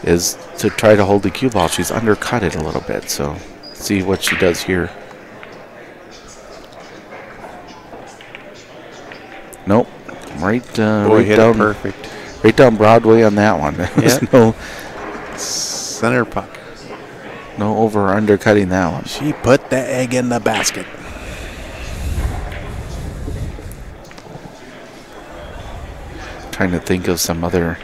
is to try to hold the cue ball. She's undercut it a little bit, so see what she does here. Nope. Right down, perfect. Right down Broadway on that one. There was no center puck. No over or undercutting that one. She put the egg in the basket. Trying to think of some other.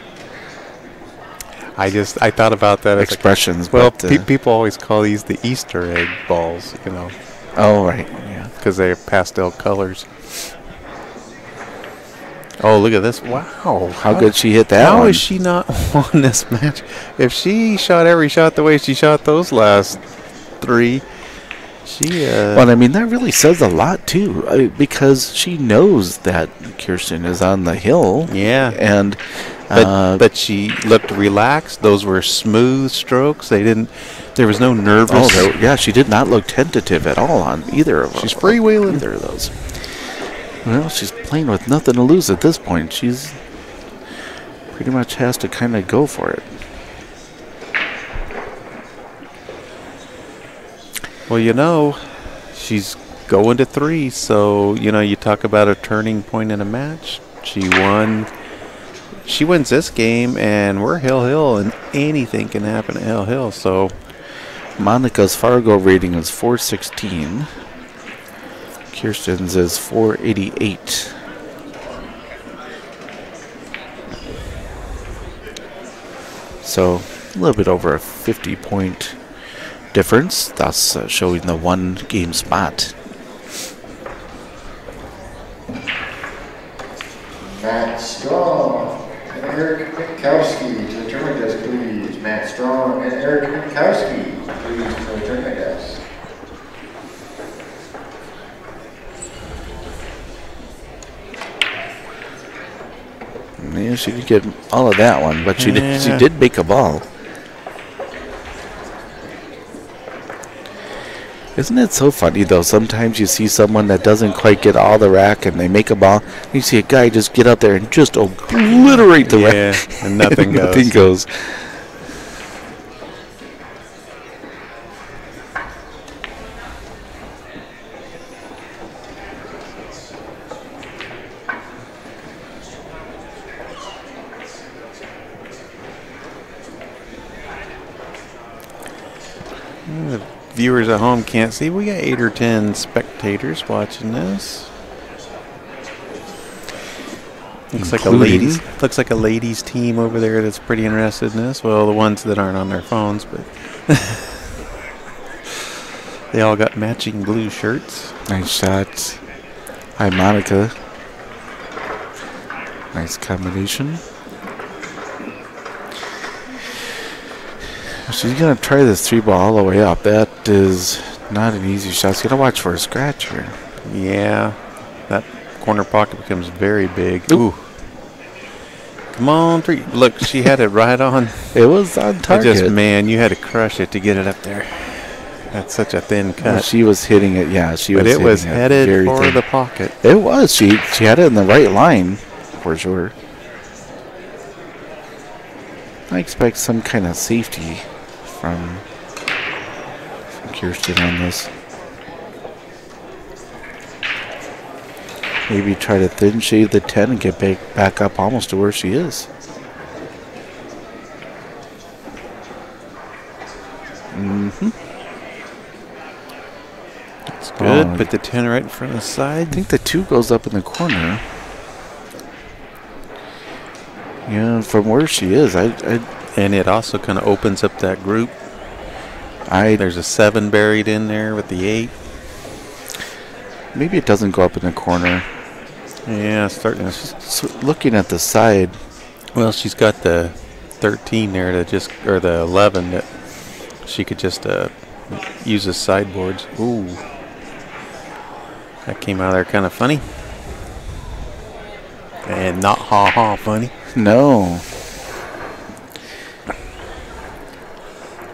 I thought about that expressions. Well, people always call these the Easter egg balls, you know. Oh, right. Yeah. Because they're pastel colors. Oh, look at this. Wow. How good she hit that How one. is she not won this match? If she shot every shot the way she shot those last 3, she... Well, I mean, that really says a lot, too, because she knows that Kirstahn is on the hill. Yeah. And... But she looked relaxed. Those were smooth strokes. There was no nervous. Yeah, she did not look tentative at all on either of them. She's freewheeling. Either of those. Well, she's playing with nothing to lose at this point. She's pretty much has to kind of go for it. Well, she's going to 3, so, you talk about a turning point in a match. She won. She wins this game, and we're Hill, and anything can happen at Hill. So Monica's Fargo rating is 416. Kirstahn's is 488. So a little bit over a 50-point difference, thus showing the 1-game spot. Matt Strong and Eric Minkowski to the tournament desk, please. Matt Strong and Eric Minkowski, please, to the tournament desk. Yeah, she did get all of that one, but she did make a ball. Isn't it so funny, though? Sometimes you see someone that doesn't quite get all the rack, and they make a ball. And you see a guy just get out there and just obliterate the rack. And nothing goes. Nothing goes. The viewers at home can't see. We got 8 or 10 spectators watching this. Looks like a ladies team over there that's pretty interested in this. Well, the ones that aren't on their phones, but they all got matching blue shirts. Nice shot. Hi, Monica. Nice combination. She's going to try this 3-ball all the way up. That is not an easy shot. She's going to watch for a scratch here. Yeah. That corner pocket becomes very big. Ooh. Come on, 3. Look, she had it right on. It was on target. You had to crush it to get it up there. That's such a thin cut. Well, she was hitting it, yeah. But it was headed for the pocket. It was. She had it in the right line, for sure. I expect some kind of safety from Kirstahn on this. Maybe try to thin shave the 10 and get back up almost to where she is. That's good. Put the 10 right in front of the side. I think the 2 goes up in the corner. Yeah, from where she is, and it also kind of opens up that group. There's a 7 buried in there with the 8. Maybe it doesn't go up in the corner. Yeah, starting to. So looking at the side. Well, she's got the 13 there or the 11 that she could just use as sideboards. Ooh, that came out of there kind of funny, and not funny. No.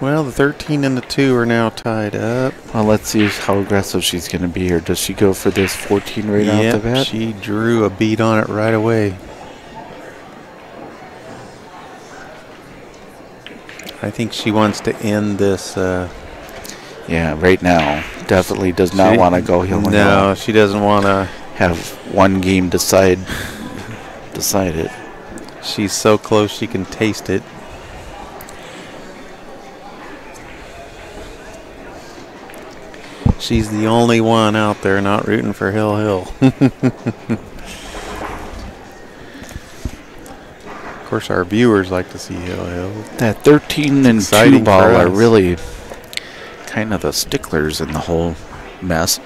Well, the 13 and the 2 are now tied up. Well, let's see how aggressive she's going to be here. Does she go for this 14 right off the bat? She drew a beat on it right away. I think she wants to end this. Yeah, right now. Definitely does not want to go hill. No, she doesn't want to have one game decide it. She's so close she can taste it. She's the only one out there not rooting for Hill. Of course, our viewers like to see Hill. That 13 and 2 ball are really kind of the sticklers in the whole mess.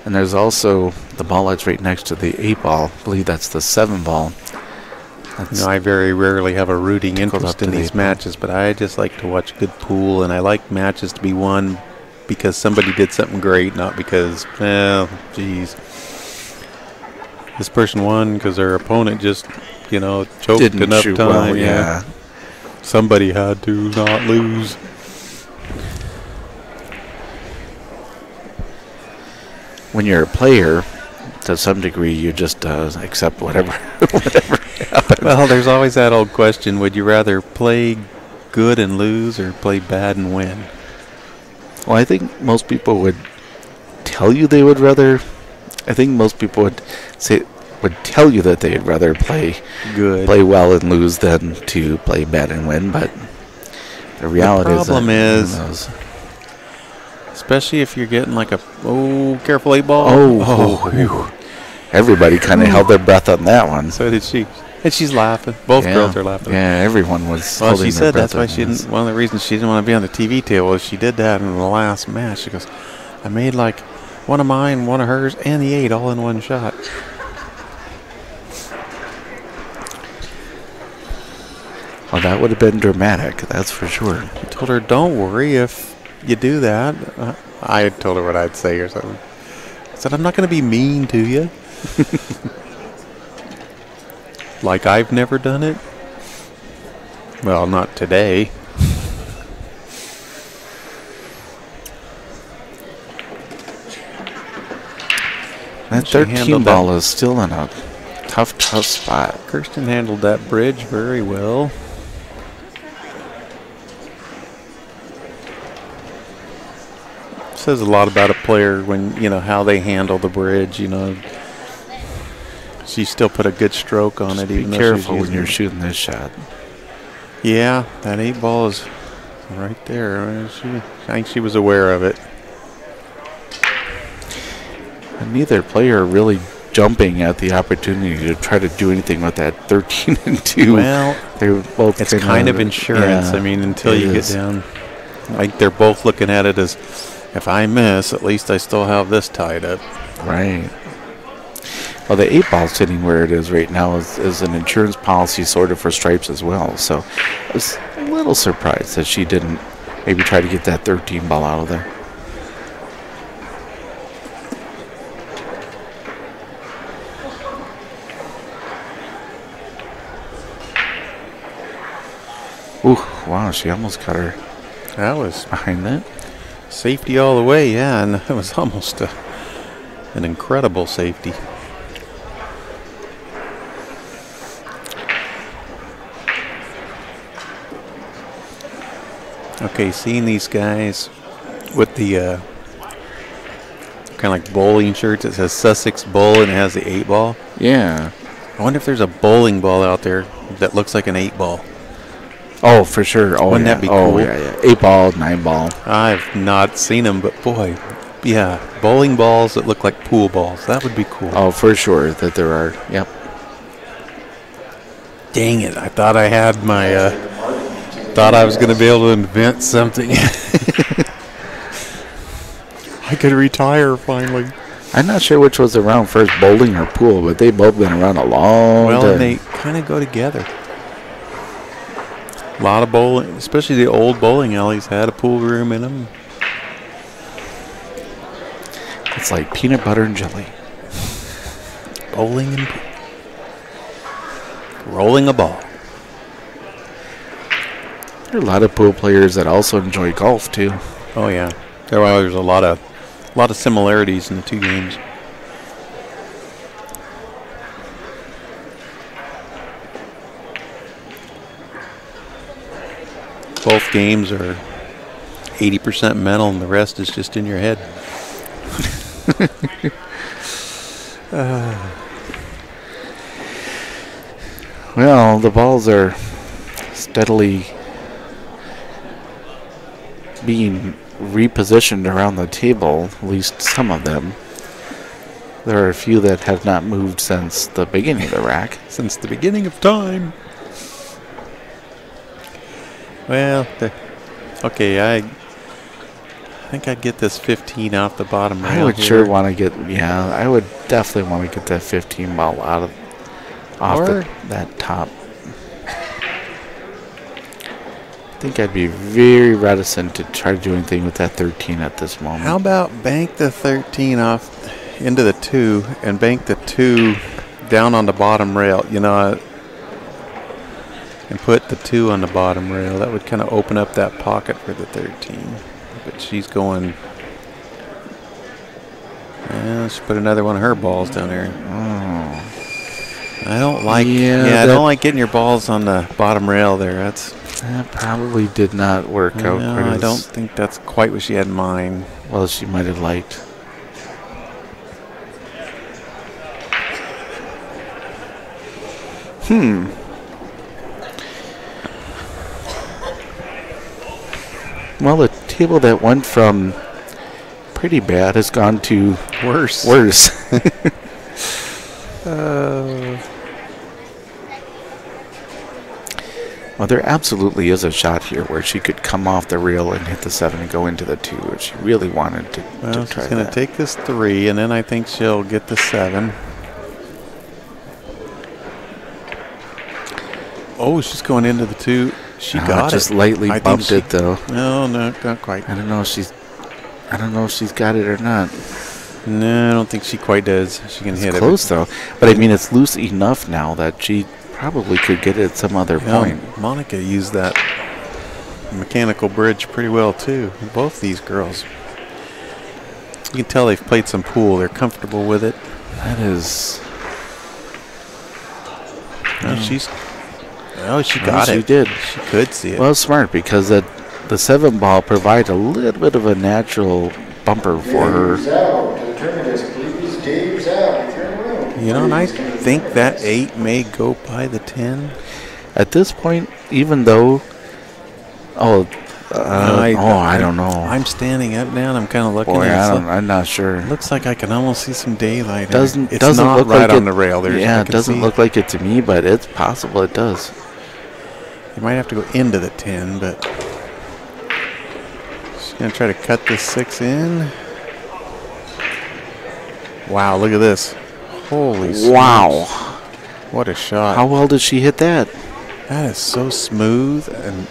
And there's also the ball that's right next to the 8 ball. I believe that's the 7 ball. You know, I very rarely have a rooting interest in these matches, but I just like to watch good pool, and I like matches to be won because somebody did something great, not because, well, geez, this person won because their opponent just, you know, choked Didn't enough shoot time. well, yeah. Somebody had to not lose. When you're a player, to some degree, you just accept whatever happens. Well, there's always that old question, would you rather play good and lose or play bad and win? Well, I think most people would tell you they would rather. I think most people would tell you that they'd rather play well and lose than to play bad and win. But the reality is, the problem is, especially if you're getting like a careful 8 ball. Everybody kind of held their breath on that one. So did she. And she's laughing. Both girls are laughing. Yeah, everyone was well, holding she their said breath. that's why she didn't. One of the reasons she didn't want to be on the TV table was she did that in the last match. She goes, I made like one of mine, one of hers, and the 8 all in one shot. Well, that would have been dramatic, that's for sure. I told her, don't worry if you do that. I told her what I'd say or something. I said, I'm not going to be mean to you. Like I've never done it. Well, not today. That 13 ball is still in a tough spot. Kirstahn handled that bridge very well. Says a lot about a player when, you know, how they handle the bridge, you know. She still put a good stroke on it. Be careful when you're shooting this shot. Yeah, that 8 ball is right there. I think she was aware of it. And neither player really jumping at the opportunity to try to do anything with that 13 and 2. Well, they're both it's kind of insurance. Yeah, I mean, until you get down. I think they're both looking at it as, if I miss, at least I still have this tied up. Right. Well, the 8 ball sitting where it is right now is an insurance policy sort of for stripes as well. So I was a little surprised that she didn't maybe try to get that 13 ball out of there. Ooh, wow, she almost got her. That was behind that. Safety all the way, yeah, and it was almost an incredible safety. Okay, seeing these guys with the kind of like bowling shirts, it says Sussex Bowl and it has the 8 ball. Yeah. I wonder if there's a bowling ball out there that looks like an 8 ball. Oh, for sure. Oh, wouldn't that be cool? Oh, yeah. 8 ball, 9 ball. I've not seen them, but boy, yeah, bowling balls that look like pool balls. That would be cool. Oh, for sure that there are. Yep. Dang it! I thought I had my. Thought I was going to be able to invent something. I could retire finally. I'm not sure which was around first, bowling or pool, but they've both been around a long time. Well, and they kind of go together. A lot of bowling, especially the old bowling alleys, had a pool room in them. It's like peanut butter and jelly. Bowling and rolling a ball. There are a lot of pool players that also enjoy golf too. Oh yeah, there's a lot of similarities in the two games. Both games are 80% mental and the rest is just in your head. Well, the balls are steadily being repositioned around the table, at least some of them. There are a few that have not moved since the beginning of the rack. Since the beginning of time. Well, okay, think I'd get this 15 off the bottom rail. I would here. sure want to get, I would definitely want to get that 15 ball off that top. I think I'd be very reticent to try to do anything with that 13 at this moment. How about bank the 13 off into the 2 and bank the 2 down on the bottom rail, and put the 2 on the bottom rail. That would kind of open up that pocket for the 13. But she's going. She put another one of her balls down there. I don't like. I don't like getting your balls on the bottom rail there. That probably did not work out. I don't think that's quite what she had in mind. Well, she might have liked. Well, the table that went from pretty bad has gone to worse. Well, there absolutely is a shot here where she could come off the rail and hit the 7 and go into the 2 if she really wanted to try she's going to take this 3, and then I think she'll get the 7. Oh, she's going into the 2. She got just it. lightly bumped it though. No, not quite. I don't know if she's got it or not. No, I don't think she quite does. She can hit it. Close though. But I mean, it's loose enough now that she probably could get it at some other point. Monica used that mechanical bridge pretty well too. Both these girls. You can tell they've played some pool. They're comfortable with it. That is. She got it. She did. She could see it. Well, smart, because the 7 ball provides a little bit of a natural bumper for her. And I think that 8 may go by the 10. At this point, even though, I don't know. I'm standing up now, and I'm kind of looking Boy, at it. I'm not sure. It looks like I can almost see some daylight. It's not look right like on the rail. It doesn't look like it to me, but it's possible it does. You might have to go into the 10, but she's going to try to cut this 6 in. Wow, look at this. Holy smokes. Wow. What a shot. How well did she hit that? That is so smooth. And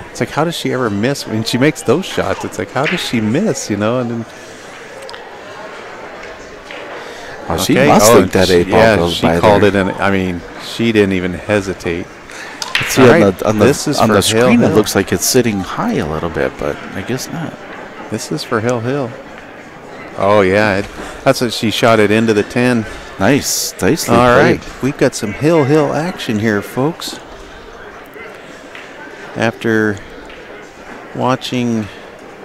it's like, how does she ever miss? When she makes those shots, it's like, how does she miss, And then, she must think that 8 ball goes by. She called it, and she didn't even hesitate. See, on the screen, it looks like it's sitting high a little bit, but I guess not. This is for Hill. Oh, yeah. That's what she shot it into the 10. Nice. Nicely All played. right. We've got some Hill action here, folks. After watching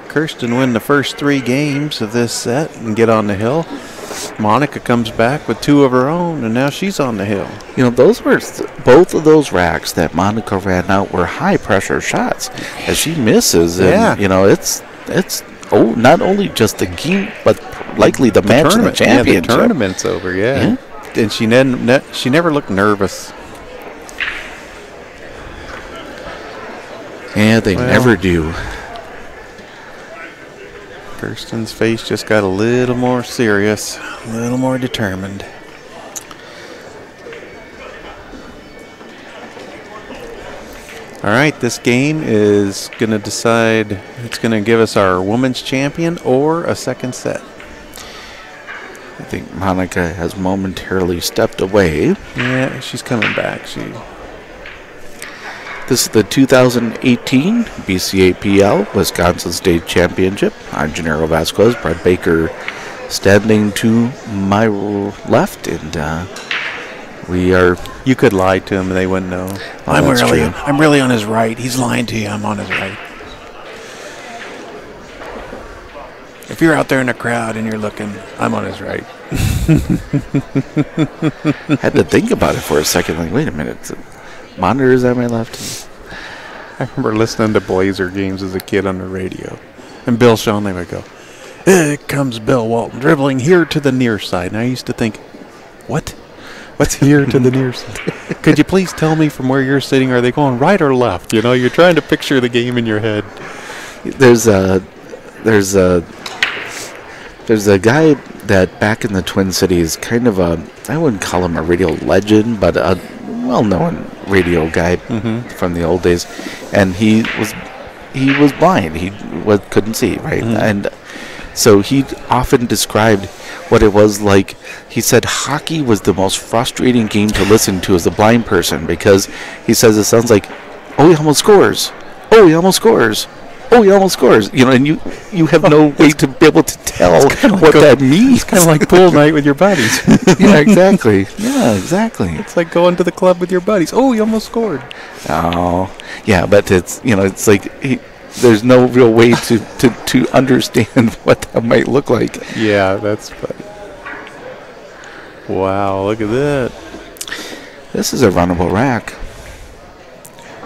Kirstahn win the first 3 games of this set and get on the hill, Monica comes back with 2 of her own, and now she's on the hill. Those were both of those racks that Monica ran out were high pressure shots. As she misses, and it's not only just the game, but likely the match in the championship. The tournament's over, yeah. And she never looked nervous. Yeah, they never do. Kirstann's face just got a little more serious, a little more determined. All right, this game is going to decide, it's going to give us our women's champion or a second set. I think Monica has momentarily stepped away. Yeah, she's coming back. This is the 2018 BCAPL Wisconsin State Championship. I'm Gennaro Vasquez, Brett Baker standing to my left, and we are... You could lie to him and they wouldn't know. I'm really on his right. He's lying to you. I'm on his right. If you're out there in the crowd and you're looking, I'm on his right. Had to think about it for a second. Like, wait a minute. Monitors at my left. I remember listening to Blazer games as a kid on the radio. And Bill Shawn, they would go, "Here comes Bill Walton dribbling here to the near side." And I used to think, what? What's here to the near side? Could you please tell me from where you're sitting, are they going right or left? You're trying to picture the game in your head. There's there's a guy that back in the Twin Cities, kind of I wouldn't call him a radio legend, but a well-known radio guy from the old days, and he was blind. He couldn't see, right? And so he often described what it was like. He said hockey was the most frustrating game to listen to as a blind person, because he says it sounds like, oh, he almost scores. Oh, he almost scores. Oh, he almost scores. You know, and you have no way to be able to tell what that means. It's kind of like pool night with your buddies. Yeah, exactly. Yeah, exactly. It's like going to the club with your buddies. Oh, you almost scored. Oh, yeah, but it's, you know, it's like there's no real way to understand what that might look like. Yeah, that's funny. Wow, look at that. This is a runnable rack.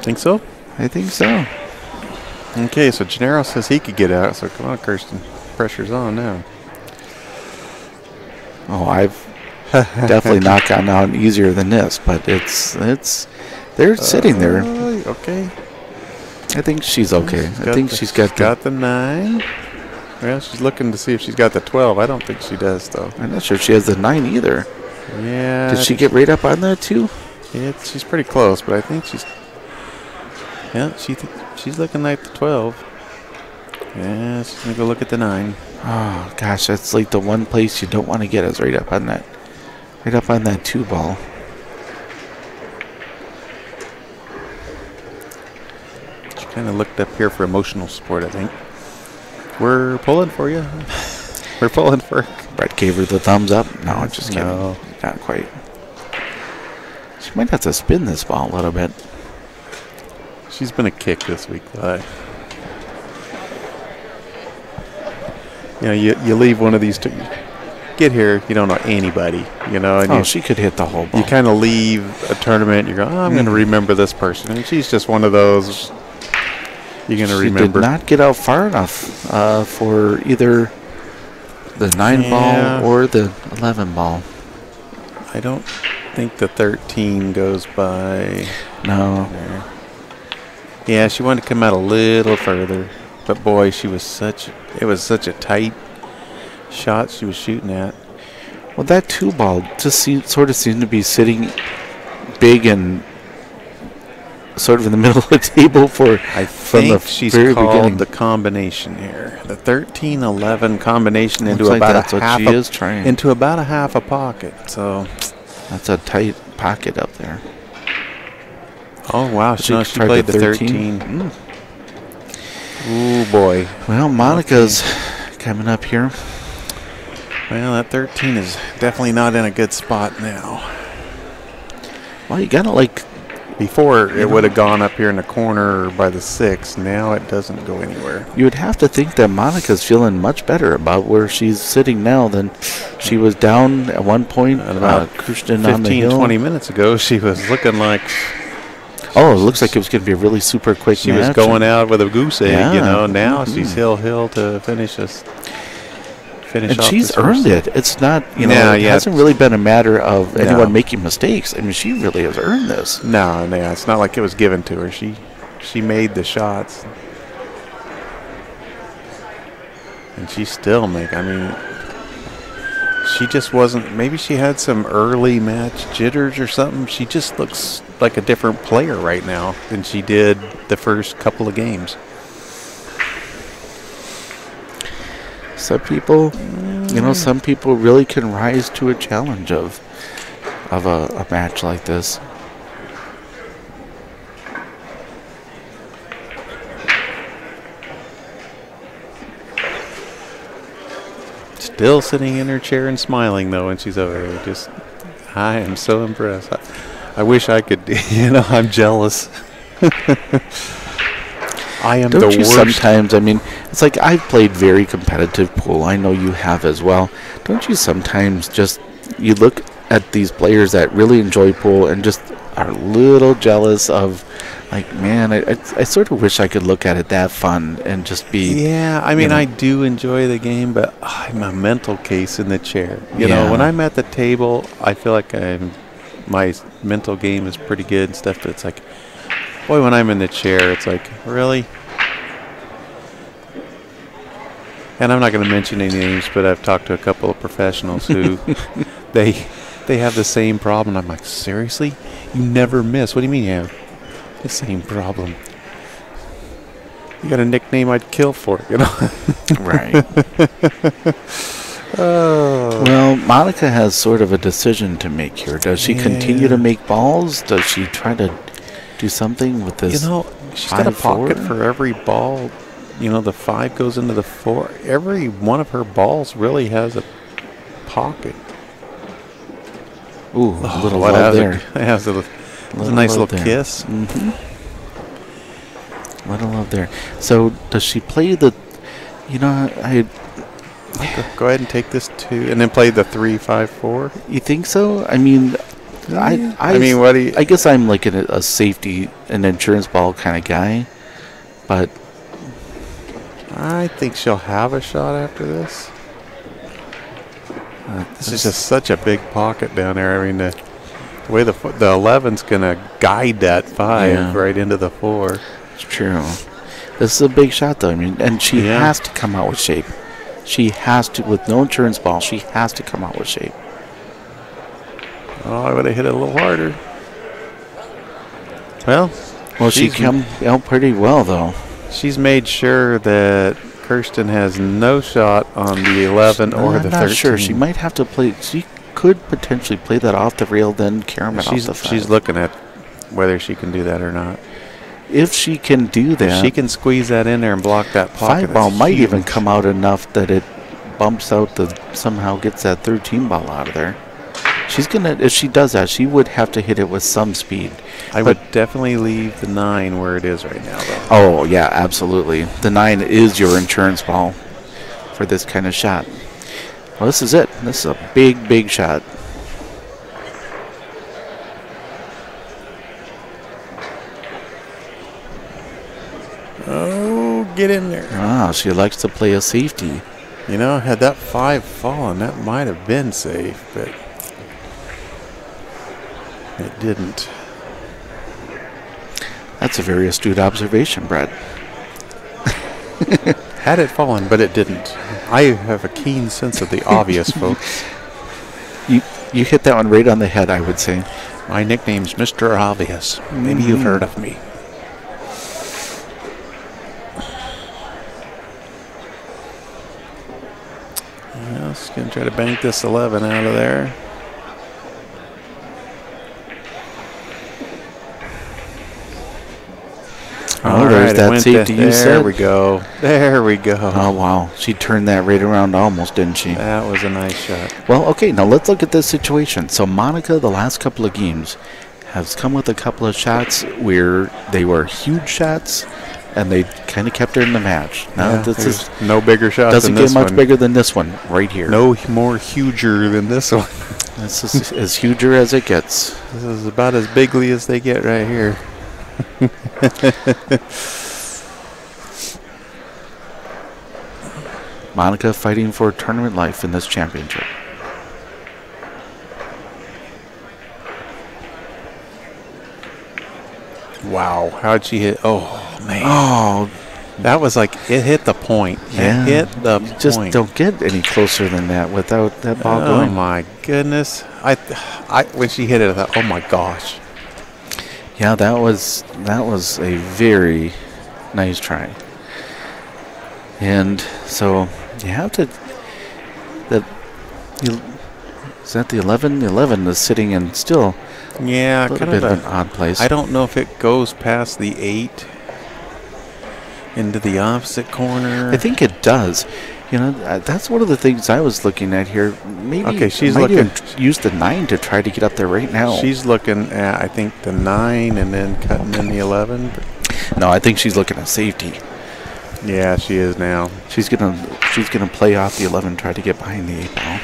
Think so? I think so. Okay, so Gennaro says he could get out. So come on, Kirstahn. Pressure's on now. Oh, I've definitely not gotten out easier than this, but they're sitting there. Okay. I think she's okay. I think she's got the 9. Well, she's looking to see if she's got the 12. I don't think she does, though. I'm not sure if she has the 9 either. Yeah. Did she get right up on that too? Yeah, she's pretty close, but I think she's. Yeah, she's looking like the 12. Yeah, she's gonna go look at the 9. Oh gosh, that's like the one place you don't want to get is right up on that 2 ball. She kind of looked up here for emotional support, I think. We're pulling for you. We're pulling for her. Brett gave her the thumbs up. No, just kidding. No. Not quite. She might have to spin this ball a little bit. She's been a kick this week, though. You know, you leave one of these two. Get here, you don't know anybody, you know. And she could hit the whole ball. You kind of leave a tournament, you go, oh, I'm going to remember this person. And she's just one of those you're going to remember. She did not get out far enough for either the 9 ball or the 11 ball. I don't think the 13 goes by. No. There. Yeah, she wanted to come out a little further. But boy, it was such a tight shot she was shooting at. Well, that 2 ball just sort of seemed to be sitting big and sort of in the middle of the table from the she's very called beginning. The combination here. The 13-11 combination into like about that's a what half she is trying. Into about a half a pocket. So that's a tight pocket up there. Oh wow, she played the 13. Ooh boy. Well, Monica's coming up here. Well, that 13 is definitely not in a good spot now. Well, you gotta like. Before it would have gone up here in the corner by the 6. Now it doesn't go anywhere. You would have to think that Monica's feeling much better about where she's sitting now than she was down at one point. About Kirstahn on the hill. 20 minutes ago, she was looking like. Oh, it looks like it was going to be a really super quick match. She was going out with a goose egg, you know. Now she's hill to finish us. And she's earned it. It's not, it hasn't really been a matter of anyone making mistakes. I mean, she really has earned this. No, it's not like it was given to her. She made the shots. And she still she just wasn't, maybe she had some early match jitters or something. She just looks like a different player right now than she did the first couple of games. Some people really can rise to a challenge of a match like this. Still sitting in her chair and smiling though when she's over there. I am so impressed. I wish I could, I'm jealous. I am the worst. Sometimes, it's like I've played very competitive pool. I know you have as well. Don't you sometimes you look at these players that really enjoy pool and just are a little jealous of, like, man, I sort of wish I could look at it that fun and just be. Yeah, I do enjoy the game, but I'm a mental case in the chair. You know, when I'm at the table, I feel like my mental game is pretty good and stuff, but it's like, boy, when I'm in the chair, it's like, really? And I'm not going to mention any names, but I've talked to a couple of professionals who they have the same problem. I'm like, seriously? You never miss? What do you mean you have the same problem? You got a nickname I'd kill for, you know? Right. Oh. Well, Monica has sort of a decision to make here. Does she continue to make balls? Does she try to do something with this? You know, she's got a 5-4? pocket for every ball. You know, the 5 goes into the 4. Every one of her balls really has a pocket. Ooh, a little love there. It has a nice little there. kiss. Mm-hmm. Little love there. So does she play the? You know, Go ahead and take this 2, and then play the 3-5-4. You think so? I mean, I mean, what do you? I guess I'm like a safety, an insurance ball kind of guy, but I think she'll have a shot after this. This is just such a big pocket down there. I mean, the way the 11's gonna guide that 5 right into the 4. It's true. This is a big shot, though. I mean, and she has to come out with shape. She has to, with no insurance ball, she has to come out with shape. Oh, I would have hit it a little harder. Well, She came out pretty well, though. She's made sure that Kirstahn has no shot on the 11 or the 13. I'm not sure. She might have to play. She could potentially play that off the rail, then carom it off the 5. She's looking at whether she can do that or not. If she can do that, if she can squeeze that in there and block that pocket. 5 ball might even come out enough that it bumps out somehow gets that 13 ball out of there. She's gonna, if she does that, she would have to hit it with some speed. I would definitely leave the 9 where it is right now, though. Oh yeah, absolutely. The 9 is your insurance ball for this kind of shot. Well, this is it. This is a big, big shot. Oh, get in there. Ah, she likes to play a safety. You know, had that 5 fallen, that might have been safe, but it didn't. That's a very astute observation, Brad. Had it fallen, but it didn't. I have a keen sense of the obvious, folks. You hit that one right on the head, I would say. My nickname's Mr. Obvious. Maybe you've heard of me. Just going to try to bank this 11 out of there. Oh, there's that safety you said. There we go. There we go. Oh, wow. She turned that right around almost, didn't she? That was a nice shot. Well, okay, now let's look at this situation. So Monica, the last couple of games, has come with a couple of shots where they were huge shots, and they kind of kept her in the match. Now, this is no bigger shot doesn't than this get much one. bigger than this one right here. No more huger than this one. This is as huger as it gets. This is about as bigly as they get right here. Monica fighting for tournament life in this championship. Wow, how'd she hit? Oh, man. Oh, that was like, it hit the point. yeah. It hit the point. Just don't get any closer than that without that ball Oh, going. my goodness. When she hit it, I thought, oh, my gosh. Yeah, that was a very nice try. And so you have to. Is that the 11? The 11 is sitting in still Yeah, a little kind bit of of an odd place. I don't know if it goes past the 8 into the opposite corner. I think it does. You know, that's one of the things I was looking at here. Maybe Okay, she's might looking. even use the 9 to try to get up there right now. She's looking at, I think, the 9 and then cutting in the 11. No, I think she's looking at safety. Yeah, she is now. She's gonna play off the 11, try to get behind the 8 ball.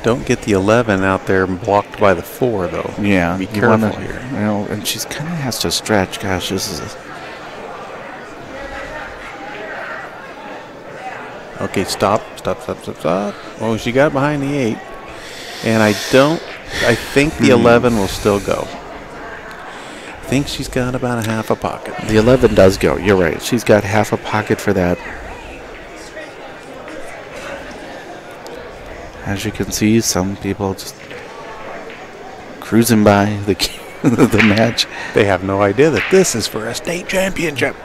Don't get the 11 out there blocked by the 4, though. Yeah, Be you careful wanna, here. You know, and she's kind of has to stretch. Gosh, this is. Okay, stop. Oh, she got behind the 8. And I think the 11 will still go. I think she's got about a half a pocket. The 11 does go. You're right. She's got half a pocket for that. As you can see, some people just cruising by the the match. They have no idea that this is for a state championship.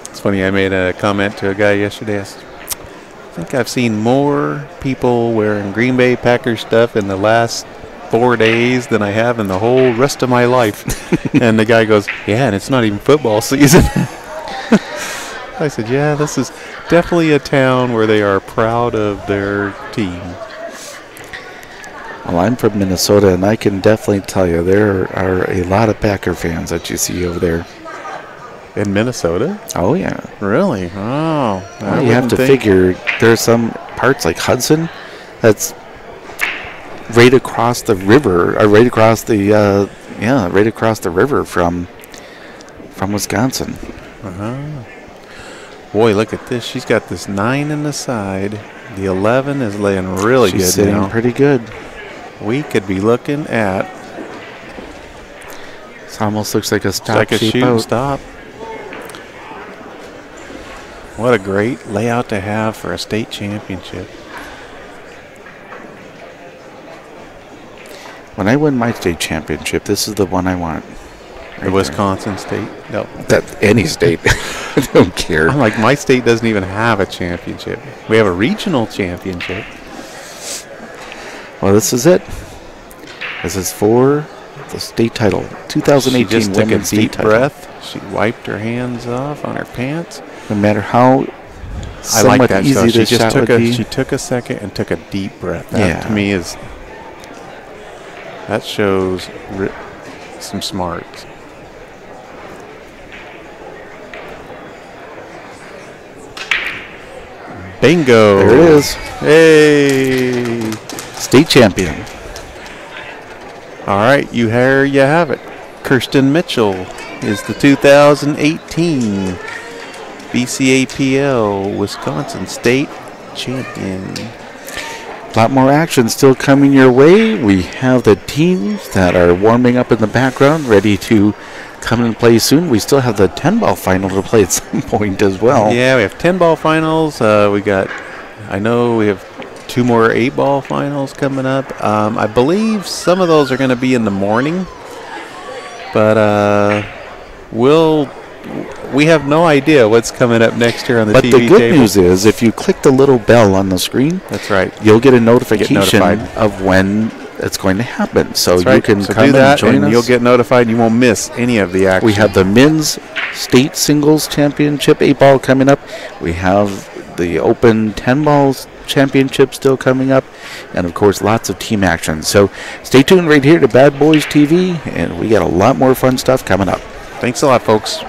It's funny, I made a comment to a guy yesterday. I said, I think I've seen more people wearing Green Bay Packers stuff in the last 4 days than I have in the whole rest of my life. And the guy goes, yeah, and it's not even football season. I said, yeah, this is definitely a town where they are proud of their team. Well, I'm from Minnesota, and I can definitely tell you there are a lot of Packer fans that you see over there. In Minnesota? Oh, yeah. Really? Oh. Well, you have to figure there's some parts like Hudson that's right across the river, or right across the, right across the river from Wisconsin. Uh-huh. Boy, look at this. She's got this 9 in the side. The 11 is laying really good now. She's sitting pretty good. We could be looking at... This almost looks like a stop. It's like a shoot and stop. What a great layout to have for a state championship. When I win my state championship, this is the one I want. The Wisconsin state? No. That any state. I don't care. I'm like, my state doesn't even have a championship. We have a regional championship. Well, this is it. This is for the state title. 2018 She just took a women's state deep title. breath. She wiped her hands off on her pants. No matter how I like that. easy So she this just shot took would be. she took a second and took a deep breath. That to me is, that shows some smarts. Bingo! There it is. Hey! State champion. All right, you have it. Kirstahn Mitchell is the 2018 BCAPL Wisconsin State Champion. A lot more action still coming your way. We have the teams that are warming up in the background, ready to come and play soon. We still have the 10-ball final to play at some point as well. Yeah, we have 10-ball finals. I know we have 2 more 8-ball finals coming up. I believe some of those are going to be in the morning, but we have no idea what's coming up next year on the TV But the good table. news is, if you click the little bell on the screen, that's right, you'll get a notification notified of when it's going to happen. So that's right. you can so come do that and join us. You'll get notified. You won't miss any of the action. We have the men's state singles championship 8-ball coming up. We have the open 10-balls championship still coming up, and of course lots of team action. So stay tuned right here to Bad Boys TV, and we got a lot more fun stuff coming up. Thanks a lot, folks.